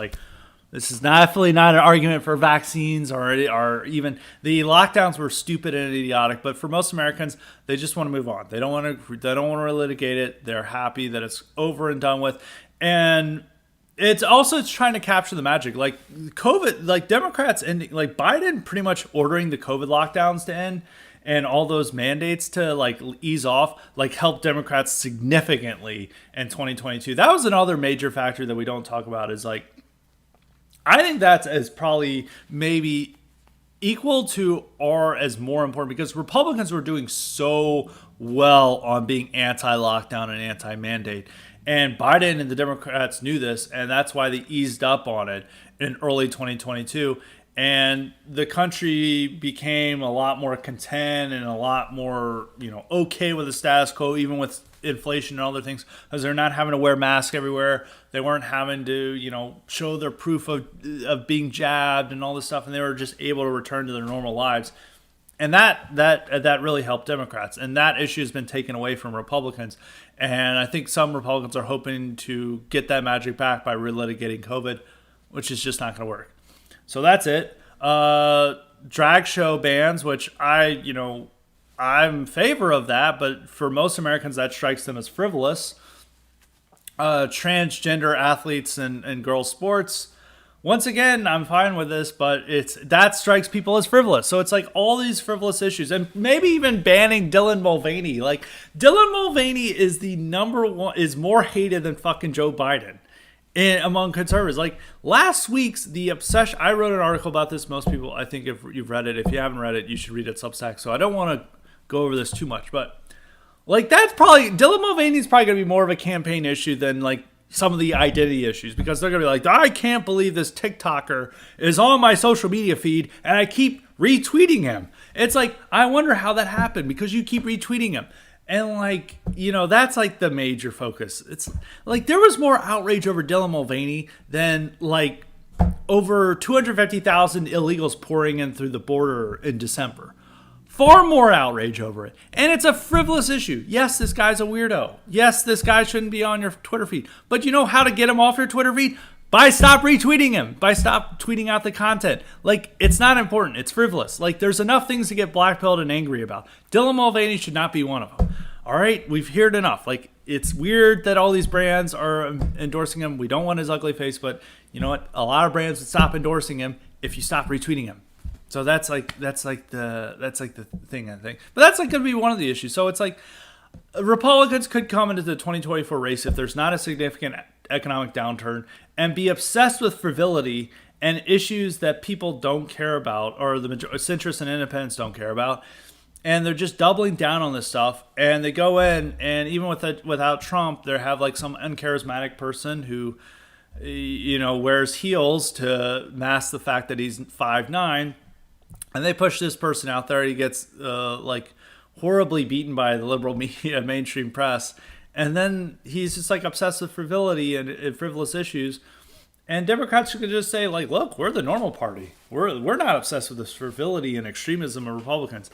S1: is definitely not an argument for vaccines or even the lockdowns were stupid and idiotic. But for most Americans, they just want to move on. They don't want to relitigate it. They're happy that it's over and done with. And it's trying to capture the magic, like COVID, like Democrats and like Biden pretty much ordering the COVID lockdowns to end and all those mandates to like ease off, like help Democrats significantly in 2022. That was another major factor that we don't talk about is like, I think that's as probably maybe equal to or as more important because Republicans were doing so well on being anti-lockdown and anti-mandate. And Biden and the Democrats knew this, and that's why they eased up on it in early 2022. And the country became a lot more content and a lot more, okay with the status quo, even with inflation and other things, because they're not having to wear masks everywhere. They weren't having to, show their proof of being jabbed and all this stuff, and they were just able to return to their normal lives. And that really helped Democrats. And that issue has been taken away from Republicans. And I think some Republicans are hoping to get that magic back by relitigating COVID, which is just not going to work. So that's it. Drag show bans, which I'm in favor of that, but for most Americans, that strikes them as frivolous. Transgender athletes and girls sports. Once again, I'm fine with this, but that strikes people as frivolous. So it's like all these frivolous issues, and maybe even banning Dylan Mulvaney. Like Dylan Mulvaney is the number one, is more hated than fucking Joe Biden among conservatives. Like last week's the obsession. I wrote an article about this. Most people, I think, if you've read it, if you haven't read it, you should read it Substack. So I don't want to go over this too much, but like that's probably Dylan Mulvaney's probably gonna be more of a campaign issue than like some of the identity issues because they're going to be like, I can't believe this TikToker is on my social media feed and I keep retweeting him. It's like, I wonder how that happened because you keep retweeting him. And like, that's like the major focus. It's like there was more outrage over Dylan Mulvaney than like over 250,000 illegals pouring in through the border in December. Far more outrage over it. And it's a frivolous issue. Yes, this guy's a weirdo. Yes, this guy shouldn't be on your Twitter feed. But you know how to get him off your Twitter feed? By stop retweeting him. By stop tweeting out the content. Like, it's not important. It's frivolous. Like, there's enough things to get blackpilled and angry about. Dylan Mulvaney should not be one of them. All right? We've heard enough. Like, it's weird that all these brands are endorsing him. We don't want his ugly face. But you know what? A lot of brands would stop endorsing him if you stop retweeting him. So that's like the thing, I think. But that's like going to be one of the issues. So it's like Republicans could come into the 2024 race if there's not a significant economic downturn and be obsessed with frivolity and issues that people don't care about or the centrists and independents don't care about. And they're just doubling down on this stuff. And they go in and even without Trump, they have like some uncharismatic person who, wears heels to mask the fact that he's 5'9". And they push this person out there. He gets horribly beaten by the liberal media, mainstream press. And then he's just like obsessed with frivolity and frivolous issues. And Democrats could just say, like, look, we're the normal party. We're not obsessed with this frivolity and extremism of Republicans.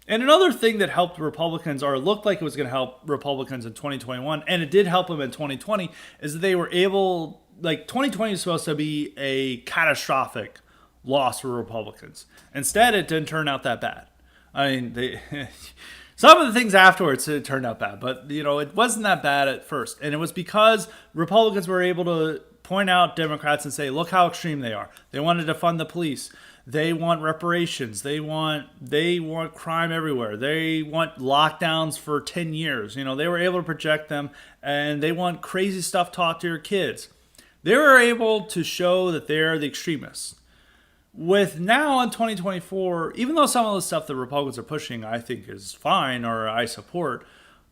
S1: And another thing that helped Republicans, or looked like it was going to help Republicans in 2021, and it did help them in 2020, is that they were able, 2020 is supposed to be a catastrophic loss for Republicans. Instead, it didn't turn out that bad. I mean, some of the things afterwards it turned out bad, but it wasn't that bad at first. And it was because Republicans were able to point out Democrats and say, look how extreme they are. They wanted to fund the police. They want reparations. They want crime everywhere. They want lockdowns for 10 years. They were able to project them, and they want crazy stuff taught to your kids. They were able to show that they're the extremists. With now in 2024, even though some of the stuff the Republicans are pushing I think is fine or I support,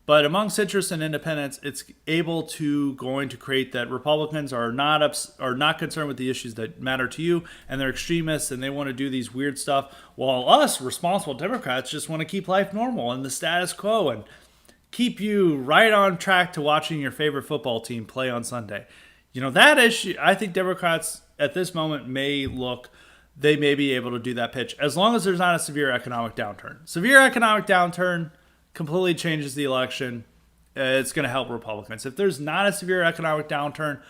S1: But among citrus and independents, it's able to going to create that Republicans are not concerned with the issues that matter to you, and they're extremists and they want to do these weird stuff, while us responsible Democrats just want to keep life normal and the status quo and keep you right on track to watching your favorite football team play on Sunday. That issue, I think Democrats at this moment they may be able to do that pitch as long as there's not a severe economic downturn. Severe economic downturn completely changes the election. It's going to help Republicans. If there's not a severe economic downturn,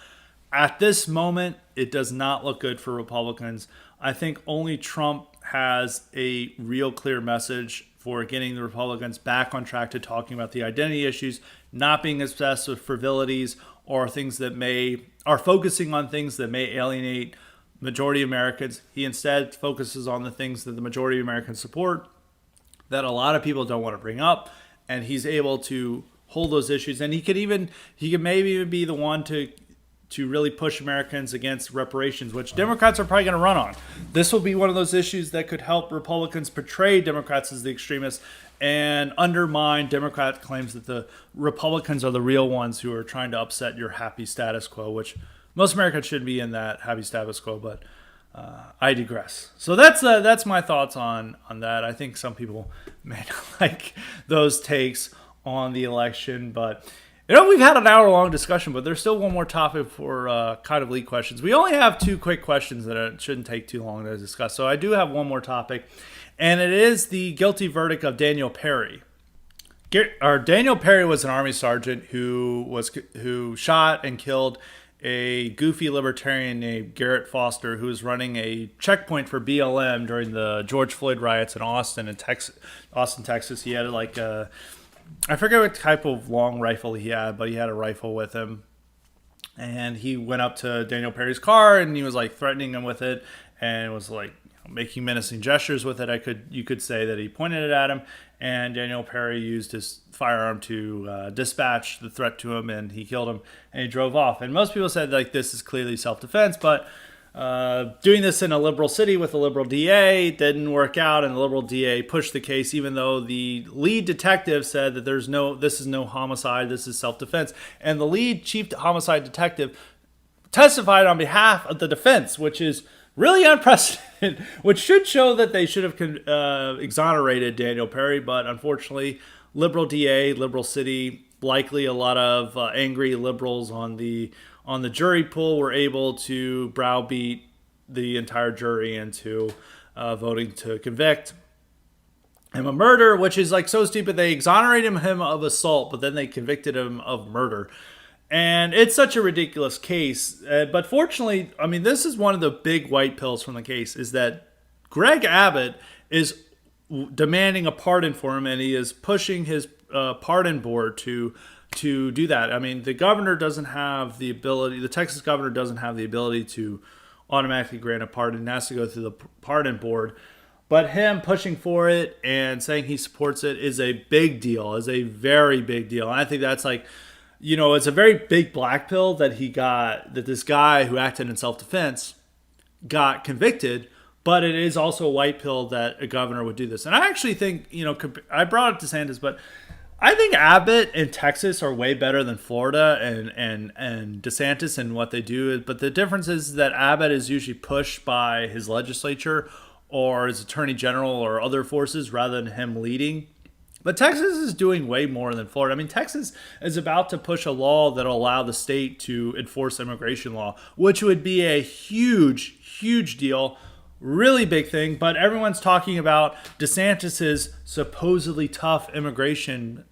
S1: at this moment, it does not look good for Republicans. I think only Trump has a real clear message for getting the Republicans back on track to talking about the identity issues, not being obsessed with frivolities or things that are focusing on things that may alienate majority Americans. He instead focuses on the things that the majority of Americans support, that a lot of people don't want to bring up, and he's able to hold those issues. And he could maybe even be the one to really push Americans against reparations, which Democrats are probably going to run on. This will be one of those issues that could help Republicans portray Democrats as the extremists and undermine Democrat claims that the Republicans are the real ones who are trying to upset your happy status quo, which most Americans should be in that happy status quo, but I digress. So that's my thoughts on that. I think some people may not like those takes on the election, but we've had an hour-long discussion, but there's still one more topic for kind of lead questions. We only have 2 quick questions that it shouldn't take too long to discuss, so I do have one more topic, and it is the guilty verdict of Daniel Perry. Daniel Perry was an Army sergeant who shot and killed a goofy libertarian named Garrett Foster, who was running a checkpoint for BLM during the George Floyd riots in Austin, Texas. He had I forget what type of long rifle he had, but he had a rifle with him. And he went up to Daniel Perry's car and he was threatening him with it and was making menacing gestures with it. You could say that he pointed it at him, and Daniel Perry used his firearm to dispatch the threat to him, and he killed him, and he drove off. And most people said this is clearly self-defense, but doing this in a liberal city with a liberal DA didn't work out, and the liberal DA pushed the case, even though the lead detective said that this is no homicide, this is self-defense. And the lead chief homicide detective testified on behalf of the defense, which is really unprecedented, which should show that they should have exonerated Daniel Perry, but unfortunately, liberal DA, liberal city, likely a lot of angry liberals on the jury pool were able to browbeat the entire jury into voting to convict him of murder, which is so stupid. They exonerated him of assault, but then they convicted him of murder. And it's such a ridiculous case. But fortunately, this is one of the big white pills from the case, is that Greg Abbott is demanding a pardon for him, and he is pushing his pardon board to do that. The governor doesn't have the ability, the Texas governor doesn't have the ability to automatically grant a pardon. It has to go through the pardon board. But him pushing for it and saying he supports it is a big deal, is a very big deal. And I think that's it's a very big black pill that this guy who acted in self-defense got convicted, but it is also a white pill that a governor would do this. And I actually think, I brought up DeSantis, but I think Abbott and Texas are way better than Florida and DeSantis and what they do. But the difference is that Abbott is usually pushed by his legislature or his attorney general or other forces rather than him leading. But Texas is doing way more than Florida. Texas is about to push a law that will allow the state to enforce immigration law, which would be a huge, huge deal, really big thing. But everyone's talking about DeSantis's supposedly tough immigration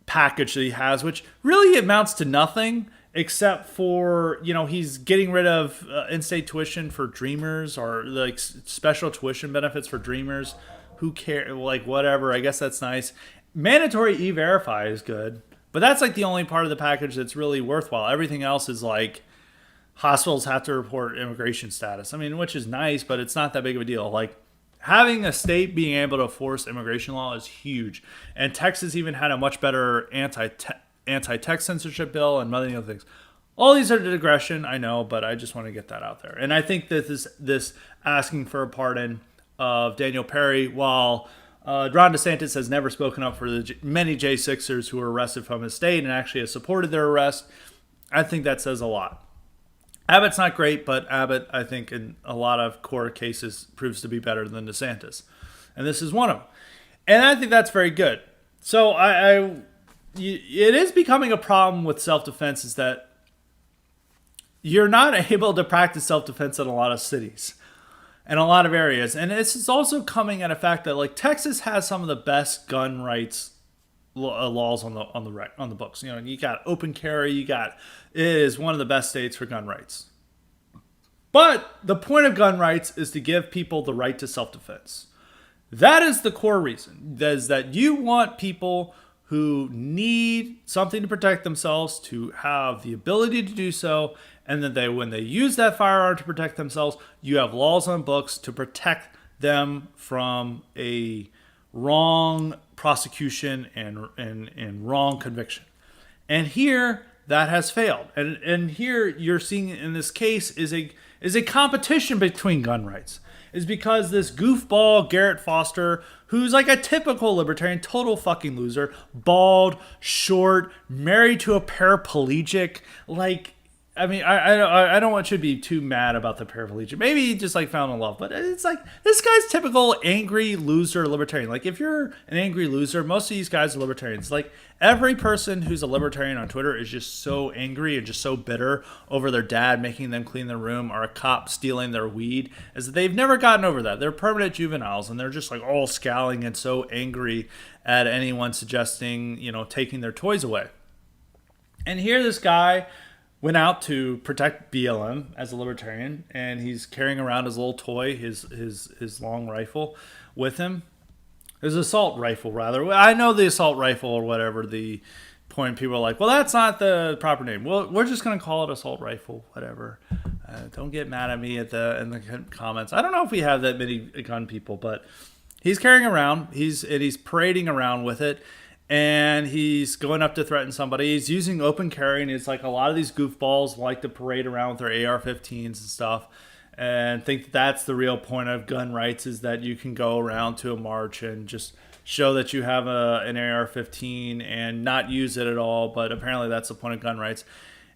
S1: package that he has, which really amounts to nothing except for, he's getting rid of in-state tuition for Dreamers or special tuition benefits for Dreamers. Who cares? Whatever. I guess that's nice. Mandatory E-Verify is good, but that's the only part of the package that's really worthwhile. Everything else is hospitals have to report immigration status. Which is nice, but it's not that big of a deal. Having a state being able to force immigration law is huge. And Texas even had a much better anti-tech censorship bill and many other things. All these are digression, I know, but I just want to get that out there. And I think that this asking for a pardon of Daniel Perry, while Ron DeSantis has never spoken up for the many J6ers who were arrested from his state and actually has supported their arrest. I think that says a lot. Abbott's not great, but Abbott, I think, in a lot of court cases, proves to be better than DeSantis. And this is one of them. And I think that's very good. So it is becoming a problem with self-defense is that you're not able to practice self-defense in a lot of cities and a lot of areas. And this is also coming at a fact that like Texas has some of the best gun rights laws on the books. You know, you got open carry, it is one of the best states for gun rights. But the point of gun rights is to give people the right to self-defense. That is the core reason. That is that you want people who need something to protect themselves to have the ability to do so, and that when they use that firearm to protect themselves, you have laws on books to protect them from a wrong prosecution and wrong conviction. And here that has failed. And here you're seeing in this case is a competition between gun rights. Is because this goofball Garrett Foster, who's like a typical libertarian, total fucking loser, bald, short, married to a paraplegic, like, I mean, I don't want you to be too mad about the paraplegic. Maybe he just like found in love, but it's like this guy's typical angry loser libertarian. Like if you're an angry loser, most of these guys are libertarians. Like every person who's a libertarian on Twitter is just so angry and just so bitter over their dad making them clean their room or a cop stealing their weed, is that they've never gotten over that. They're permanent juveniles and they're just like all scowling and so angry at anyone suggesting, you know, taking their toys away. And here this guy went out to protect BLM as a libertarian, and he's carrying around his little toy, his long rifle with him. His assault rifle, rather. I know the assault rifle or whatever the point. People are like, well, that's not the proper name. Well, we're just going to call it assault rifle, whatever. Don't get mad at me in the comments. I don't know if we have that many gun people, but he's carrying around. He's parading around with it. And he's going up to threaten somebody. He's using open carry, and it's like a lot of these goofballs like to parade around with their AR-15s and stuff and think that that's the real point of gun rights, is that you can go around to a march and just show that you have an AR-15 and not use it at all. But apparently that's the point of gun rights.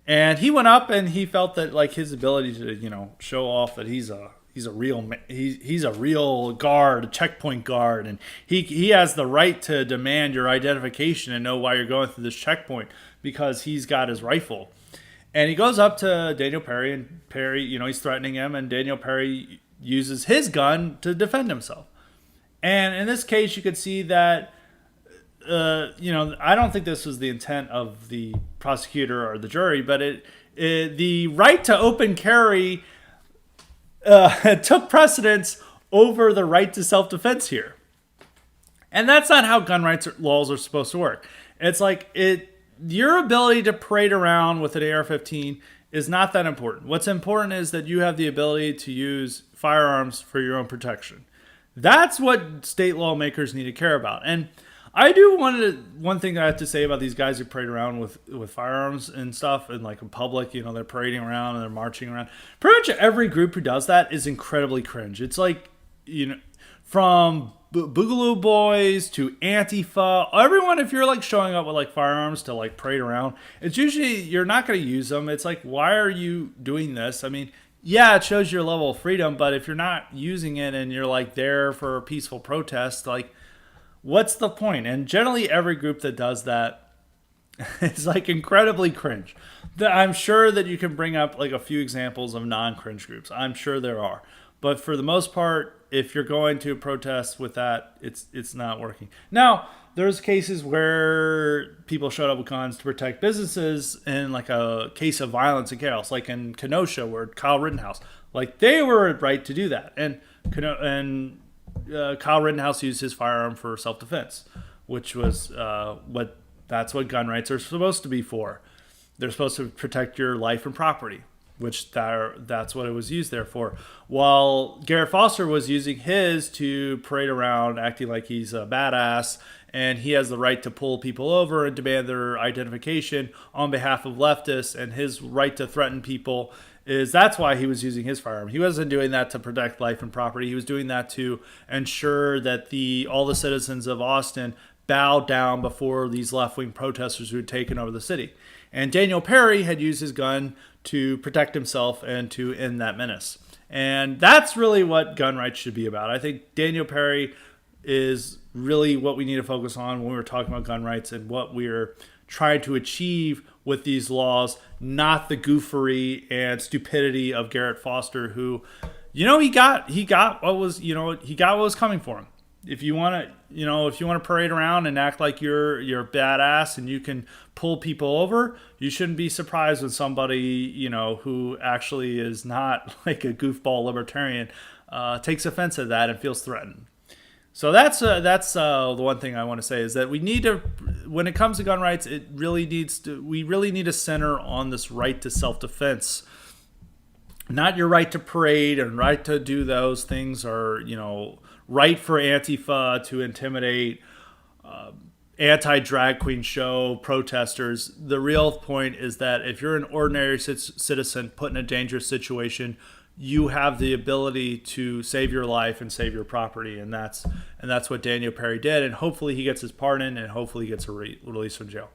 S1: And he went up and he felt that like his ability to, you know, show off that he's a real guard, a checkpoint guard, and he has the right to demand your identification and know why you're going through this checkpoint because he's got his rifle. And he goes up to Daniel Perry, and Perry, you know, he's threatening him, and Daniel Perry uses his gun to defend himself. And in this case, you could see that, you know, I don't think this was the intent of the prosecutor or the jury, but the right to open carry took precedence over the right to self-defense here. And that's not how gun rights laws are supposed to work. It's like your ability to parade around with an AR-15 is not that important. What's important is that you have the ability to use firearms for your own protection. That's what state lawmakers need to care about. And I do one thing I have to say about these guys who parade around with firearms and stuff and like in public, you know, they're parading around and they're marching around. Pretty much every group who does that is incredibly cringe. It's like, you know, from Boogaloo Boys to Antifa, everyone, if you're like showing up with like firearms to like parade around, it's usually you're not going to use them. It's like, why are you doing this? I mean, yeah, it shows your level of freedom, but if you're not using it and you're like there for a peaceful protest, like, what's the point? And generally every group that does that is like incredibly cringe. I'm sure that you can bring up like a few examples of non-cringe groups. I'm sure there are. But for the most part, if you're going to protest with that, it's not working. Now, there's cases where people showed up with guns to protect businesses in like a case of violence and chaos, like in Kenosha where Kyle Rittenhouse, like they were right to do that. And Kyle Rittenhouse used his firearm for self-defense, which was that's what gun rights are supposed to be for. They're supposed to protect your life and property, which that's what it was used there for. While Garrett Foster was using his to parade around acting like he's a badass and he has the right to pull people over and demand their identification on behalf of leftists, and his right to threaten people is that's why he was using his firearm. He wasn't doing that to protect life and property. He was doing that to ensure that all the citizens of Austin bowed down before these left-wing protesters who had taken over the city. And Daniel Perry had used his gun to protect himself and to end that menace. And that's really what gun rights should be about. I think Daniel Perry is really what we need to focus on when we're talking about gun rights and what we're trying to achieve with these laws, not the goofery and stupidity of Garrett Foster, who, he got what was coming for him. If you want to parade around and act like you're badass and you can pull people over, you shouldn't be surprised when somebody, who actually is not like a goofball libertarian, takes offense at that and feels threatened. So that's the one thing I want to say is that we need to, when it comes to gun rights, we really need to center on this right to self-defense, not your right to parade and right to do those things, or right for Antifa to intimidate anti-drag queen show protesters. The real point is that if you're an ordinary citizen put in a dangerous situation, you have the ability to save your life and save your property, and that's what Daniel Perry did. And hopefully he gets his pardon, and hopefully he gets released from jail.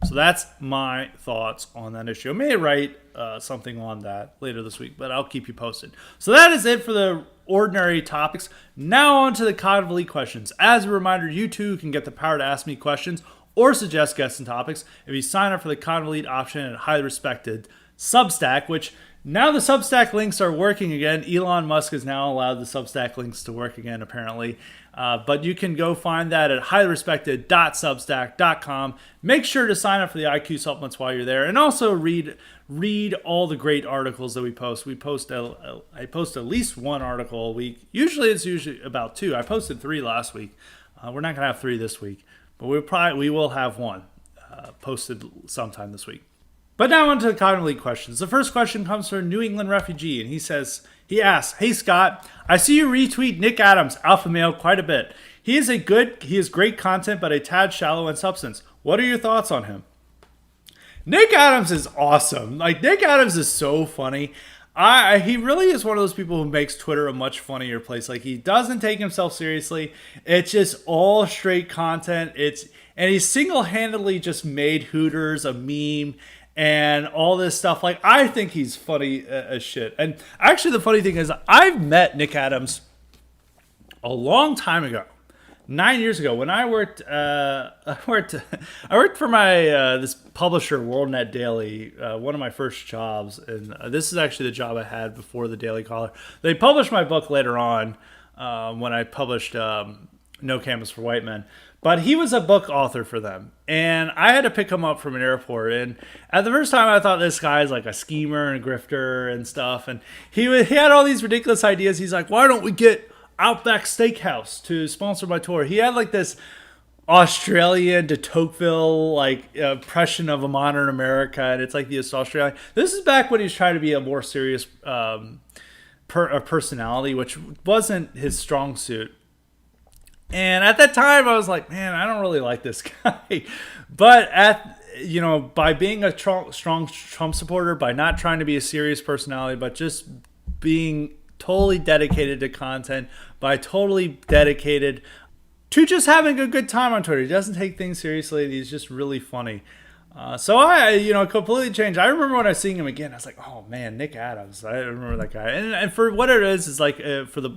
S1: So that's my thoughts on that issue. I may write something on that later this week, but I'll keep you posted. So that is it for the ordinary topics. Now on to the Cognitive Elite questions. As a reminder, you too can get the power to ask me questions or suggest guests and topics if you sign up for the Cognitive Elite option at highly respected Substack, which now the Substack links are working again. Elon Musk has now allowed the Substack links to work again, apparently. But you can go find that at highlyrespected.substack.com. Make sure to sign up for the IQ supplements while you're there, and also read all the great articles that we post. I post at least one article a week. It's usually about two. I posted 3 last week. We're not going to have 3 this week, but we will have one posted sometime this week. But now on to the Cognitive Elite questions. The first question comes from New England Refugee, and he asks, "Hey Scott, I see you retweet Nick Adams, alpha male, quite a bit. He is great content, but a tad shallow in substance. What are your thoughts on him?" Nick Adams is awesome. Like, Nick Adams is so funny. He really is one of those people who makes Twitter a much funnier place. Like, he doesn't take himself seriously. It's just all straight content. And he single-handedly just made Hooters a meme and all this stuff. Like, I think he's funny as shit. And actually, the funny thing is, I've met Nick Adams a long time ago, 9 years ago, when I worked for my this publisher, WorldNet Daily, one of my first jobs, and this is actually the job I had before the Daily Caller. They published my book later on when I published No Campus for White Men. But he was a book author for them, and I had to pick him up from an airport. And at the first time, I thought this guy's like a schemer and a grifter and stuff. And he had all these ridiculous ideas. He's like, "Why don't we get Outback Steakhouse to sponsor my tour?" He had like this Australian de Tocqueville like impression of a modern America, and it's like the Australian. This is back when he was trying to be a more serious personality, which wasn't his strong suit. And at that time, I was like, man, I don't really like this guy. But by being a strong Trump supporter, by not trying to be a serious personality, but just being totally dedicated to content, by totally dedicated to just having a good time on Twitter. He doesn't take things seriously. He's just really funny. So I completely changed. I remember when I was seeing him again, I was like, oh man, Nick Adams. I remember that guy. And for what it is like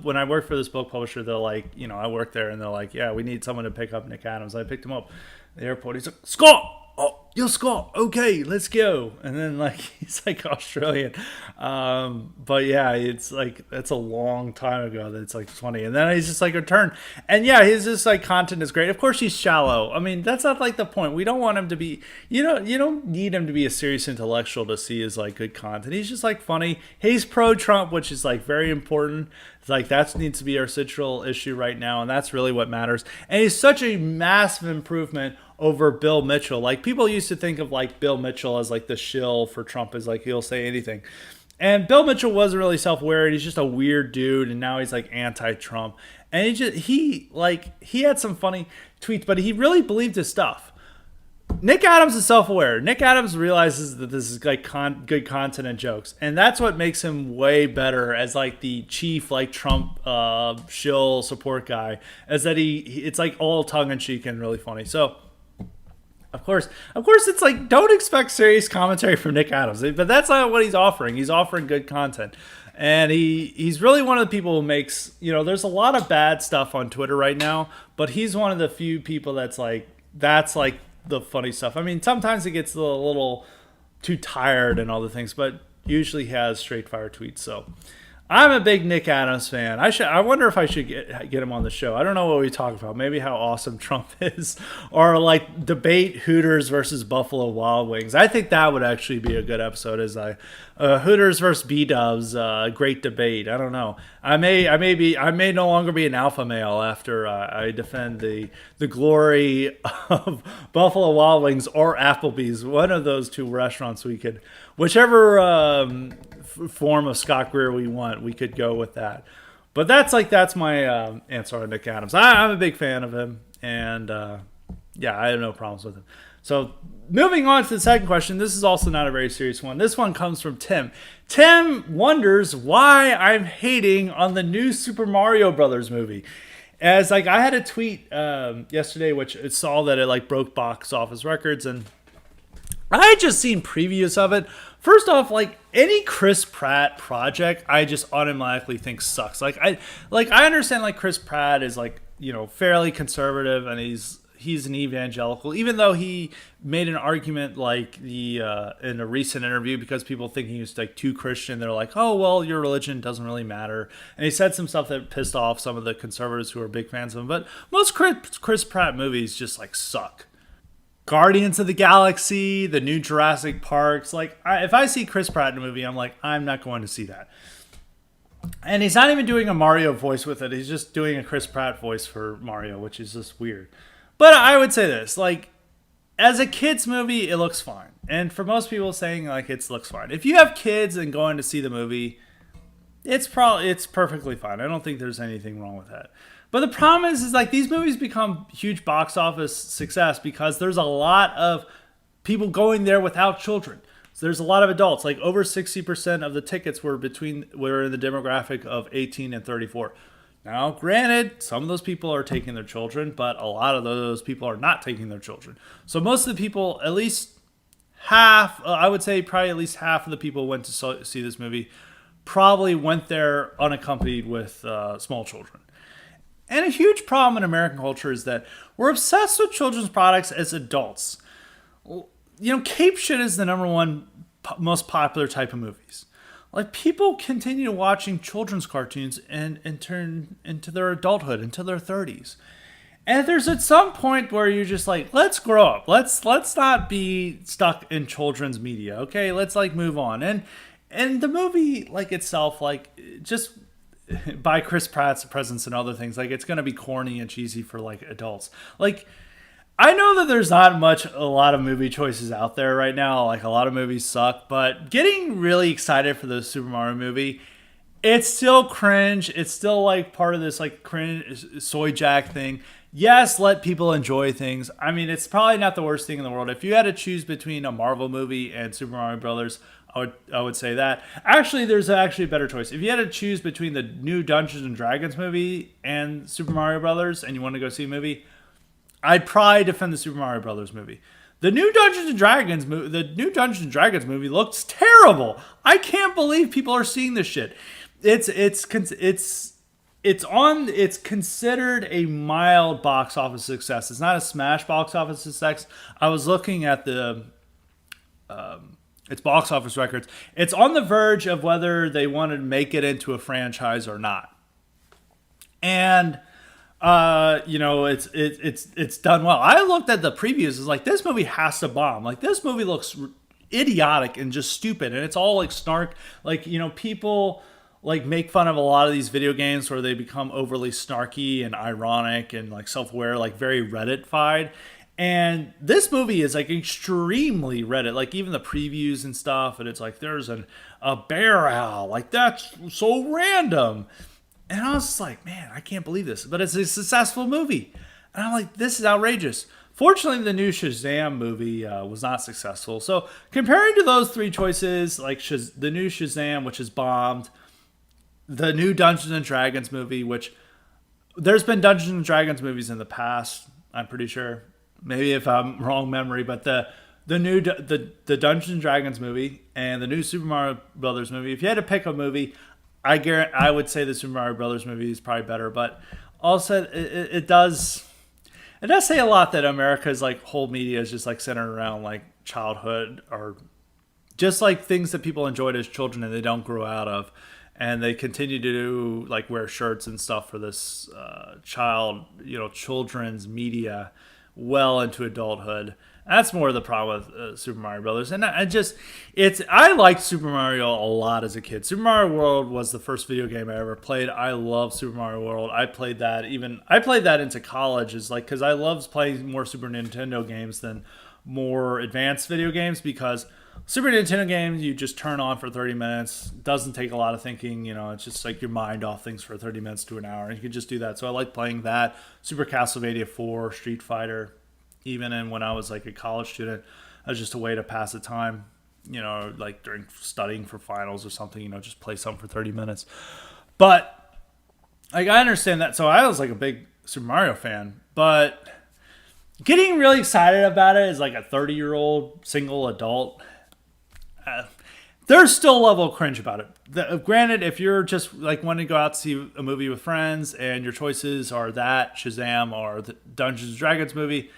S1: when I worked for this book publisher, they're like, I worked there, and they're like, yeah, we need someone to pick up Nick Adams. I picked him up at the airport. He's like, "Scott, oh, you're Scott. Okay, let's go." And then like he's like Australian. But yeah, it's like that's a long time ago. That's like funny. And then he's just like returned. And yeah, his just like content is great. Of course, he's shallow. I mean, that's not like the point. We don't want him to be. You don't need him to be a serious intellectual to see his like good content. He's just like funny. He's pro-Trump, which is like very important. It's like that needs to be our central issue right now, and that's really what matters. And he's such a massive improvement over Bill Mitchell. Like, people used to think of like Bill Mitchell as like the shill for Trump, is like he'll say anything. And Bill Mitchell wasn't really self-aware. He's just a weird dude, and now he's like anti-Trump. And he had some funny tweets, but he really believed his stuff. Nick Adams is self-aware. Nick Adams realizes that this is like good content and jokes, and that's what makes him way better as like the chief like Trump shill support guy. Is that it's like all tongue in cheek and really funny. So of course, it's like don't expect serious commentary from Nick Adams, but that's not what he's offering. He's offering good content, and he's really one of the people who makes There's a lot of bad stuff on Twitter right now, but he's one of the few people that's like the funny stuff. I mean, sometimes it gets a little too tired and all the things, but usually has straight fire tweets. So I'm a big Nick Adams fan. I wonder if I should get him on the show. I don't know what we talk about. Maybe how awesome Trump is, or like debate Hooters versus Buffalo Wild Wings. I think that would actually be a good episode. As Hooters versus B-Dubs, great debate. I don't know. I may no longer be an alpha male after I defend the glory of Buffalo Wild Wings or Applebee's. One of those two restaurants we could, whichever form of Scott Greer we want, we could go with that. But that's my answer on Nick Adams. I'm a big fan of him, and yeah, I have no problems with him. So moving on to the second question, this is also not a very serious one. This one comes from Tim. Tim wonders why I'm hating on the new Super Mario Brothers movie. As like I had a tweet yesterday, which it saw that it like broke box office records, and I had just seen previews of it. First off, like any Chris Pratt project, I just automatically think sucks. Like I understand like Chris Pratt is like, fairly conservative, and he's an evangelical, even though he made an argument like in a recent interview, because people think he was like too Christian. They're like, oh, well, your religion doesn't really matter. And he said some stuff that pissed off some of the conservatives who are big fans of him. But most Chris Pratt movies just like suck. Guardians of the Galaxy, the new Jurassic Parks. Like, if I see Chris Pratt in a movie, I'm like, I'm not going to see that. And he's not even doing a Mario voice with it. He's just doing a Chris Pratt voice for Mario, which is just weird. But I would say this, like, as a kid's movie, it looks fine. And for most people saying, like, it looks fine. If you have kids and going to see the movie, it's perfectly fine. I don't think there's anything wrong with that. But the problem is like these movies become huge box office success because there's a lot of people going there without children. So there's a lot of adults. Like over 60% of the tickets were in the demographic of 18 and 34. Now, granted, some of those people are taking their children, but a lot of those people are not taking their children. So most of the people, at least half, I would say probably at least half of the people who went to see this movie probably went there unaccompanied with small children. And a huge problem in American culture is that we're obsessed with children's products as adults. Cape shit is the number one most popular type of movies. Like, people continue watching children's cartoons and turn into their adulthood, into their 30s. And there's at some point where you're just like, let's grow up. Let's not be stuck in children's media, okay? Let's like move on. And the movie like itself, like just by Chris Pratt's presence and other things, like it's gonna be corny and cheesy for like adults. Like, I know that there's not a lot of movie choices out there right now. Like, a lot of movies suck, but getting really excited for the Super Mario movie, it's still cringe. It's still like part of this like cringe soy jack thing. Yes, let people enjoy things. I mean, it's probably not the worst thing in the world. If you had to choose between a Marvel movie and Super Mario Brothers, I would say that. Actually, there's actually a better choice. If you had to choose between the new Dungeons and Dragons movie and Super Mario Brothers, and you want to go see a movie, I'd probably defend the Super Mario Brothers movie. The new Dungeons and Dragons movie looks terrible. I can't believe people are seeing this shit. It's considered a mild box office success. It's not a smash box office success. I was looking at its box office records. It's on the verge of whether they wanted to make it into a franchise or not. And it's done well. I looked at the previews. It's like, this movie has to bomb. Like, this movie looks idiotic and just stupid, and it's all like snark. Like, people like make fun of a lot of these video games where they become overly snarky and ironic and like self-aware, like very Reddit-fied. And this movie is like extremely Reddit, like even the previews and stuff. And it's like, there's a bear owl, like that's so random. And I was just like, man, I can't believe this. But it's a successful movie. And I'm like, this is outrageous. Fortunately, the new Shazam movie was not successful. So comparing to those three choices, like the new Shazam, which is bombed, the new Dungeons and Dragons movie, which there's been Dungeons and Dragons movies in the past, I'm pretty sure. Maybe if I'm wrong memory, but the Dungeons and Dragons movie and the new Super Mario Brothers movie. If you had to pick a movie, I would say the Super Mario Brothers movie is probably better. But also, it does say a lot that America's like whole media is just like centered around like childhood or just like things that people enjoyed as children and they don't grow out of, and they continue to do like wear shirts and stuff for this children's media well into adulthood. That's more the problem with Super Mario Brothers. And I liked Super Mario a lot as a kid. Super Mario World was the first video game I ever played. I love Super Mario World. I played that into college, is like because I loved playing more Super Nintendo games than more advanced video games, because Super Nintendo games you just turn on for 30 minutes. Doesn't take a lot of thinking. It's just like your mind off things for 30 minutes to an hour, and you can just do that. So I like playing that. Super Castlevania 4, Street Fighter. Even when I was like a college student, as just a way to pass the time, like during studying for finals or something, just play something for 30 minutes. But like I understand that. So I was like a big Super Mario fan, but getting really excited about it as like a 30-year-old single adult, there's still a level of cringe about it. Granted, if you're just like wanting to go out to see a movie with friends and your choices are that, Shazam, or the Dungeons and Dragons movie,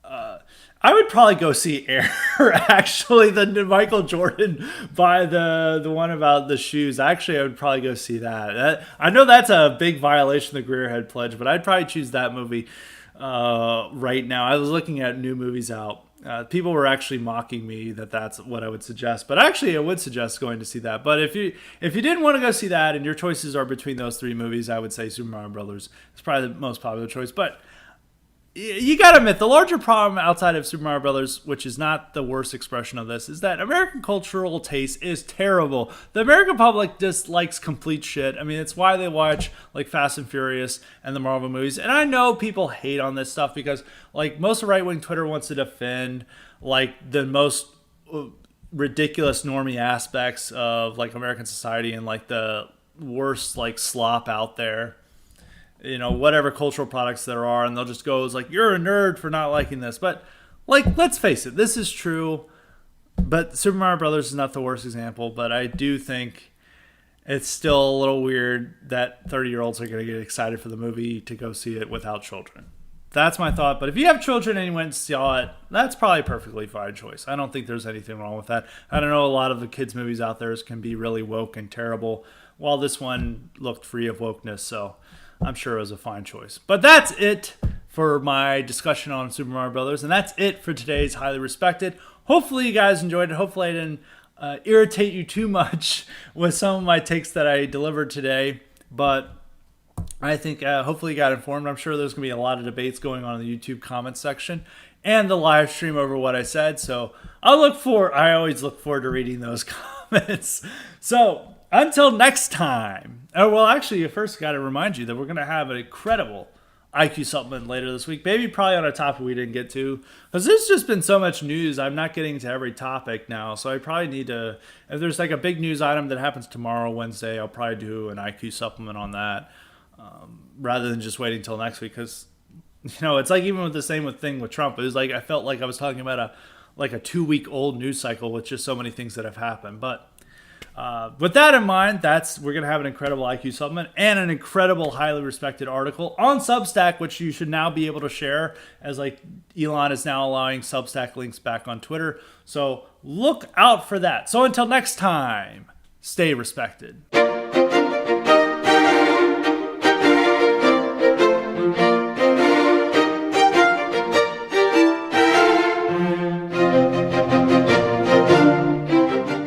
S1: I would probably go see Air. Actually, the Michael Jordan by the one about the shoes. Actually, I would probably go see that. I know that's a big violation of the Greer Head Pledge, but I'd probably choose that movie right now. I was looking at new movies out. People were actually mocking me that's what I would suggest, but actually I would suggest going to see that. But if you didn't want to go see that and your choices are between those three movies, I would say Super Mario Brothers is probably the most popular choice. But you gotta admit, the larger problem outside of Super Mario Brothers, which is not the worst expression of this, is that American cultural taste is terrible. The American public just likes complete shit. I mean, it's why they watch like Fast and Furious and the Marvel movies. And I know people hate on this stuff because like most of right-wing Twitter wants to defend like the most ridiculous normie aspects of like American society and like the worst like slop out there. Whatever cultural products there are, and they'll just go, it's like, you're a nerd for not liking this. But, like, let's face it, this is true. But Super Mario Brothers is not the worst example, but I do think it's still a little weird that 30-year-olds are going to get excited for the movie to go see it without children. That's my thought. But if you have children and you went and saw it, that's probably a perfectly fine choice. I don't think there's anything wrong with that. I don't know, a lot of the kids' movies out there can be really woke and terrible, while this one looked free of wokeness, so I'm sure it was a fine choice. But that's it for my discussion on Super Mario Brothers, and that's it for today's Highly Respected. Hopefully you guys enjoyed it. Hopefully I didn't irritate you too much with some of my takes that I delivered today, but I think hopefully you got informed. I'm sure there's going to be a lot of debates going on in the YouTube comments section and the live stream over what I said, so I always look forward to reading those comments. So until next time. Oh, well, actually, first got to remind you that we're going to have an incredible IQ supplement later this week. Maybe probably on a topic we didn't get to. Because there's just been so much news. I'm not getting to every topic now. So I probably need to, if there's like a big news item that happens tomorrow, Wednesday, I'll probably do an IQ supplement on that. Rather than just waiting until next week. Because, it's like even with the same thing with Trump. It was like I felt like I was talking about a 2-week-old news cycle with just so many things that have happened. But with that in mind, we're going to have an incredible IQ supplement and an incredible highly respected article on Substack, which you should now be able to share, as like Elon is now allowing Substack links back on Twitter. So look out for that. So until next time, stay respected.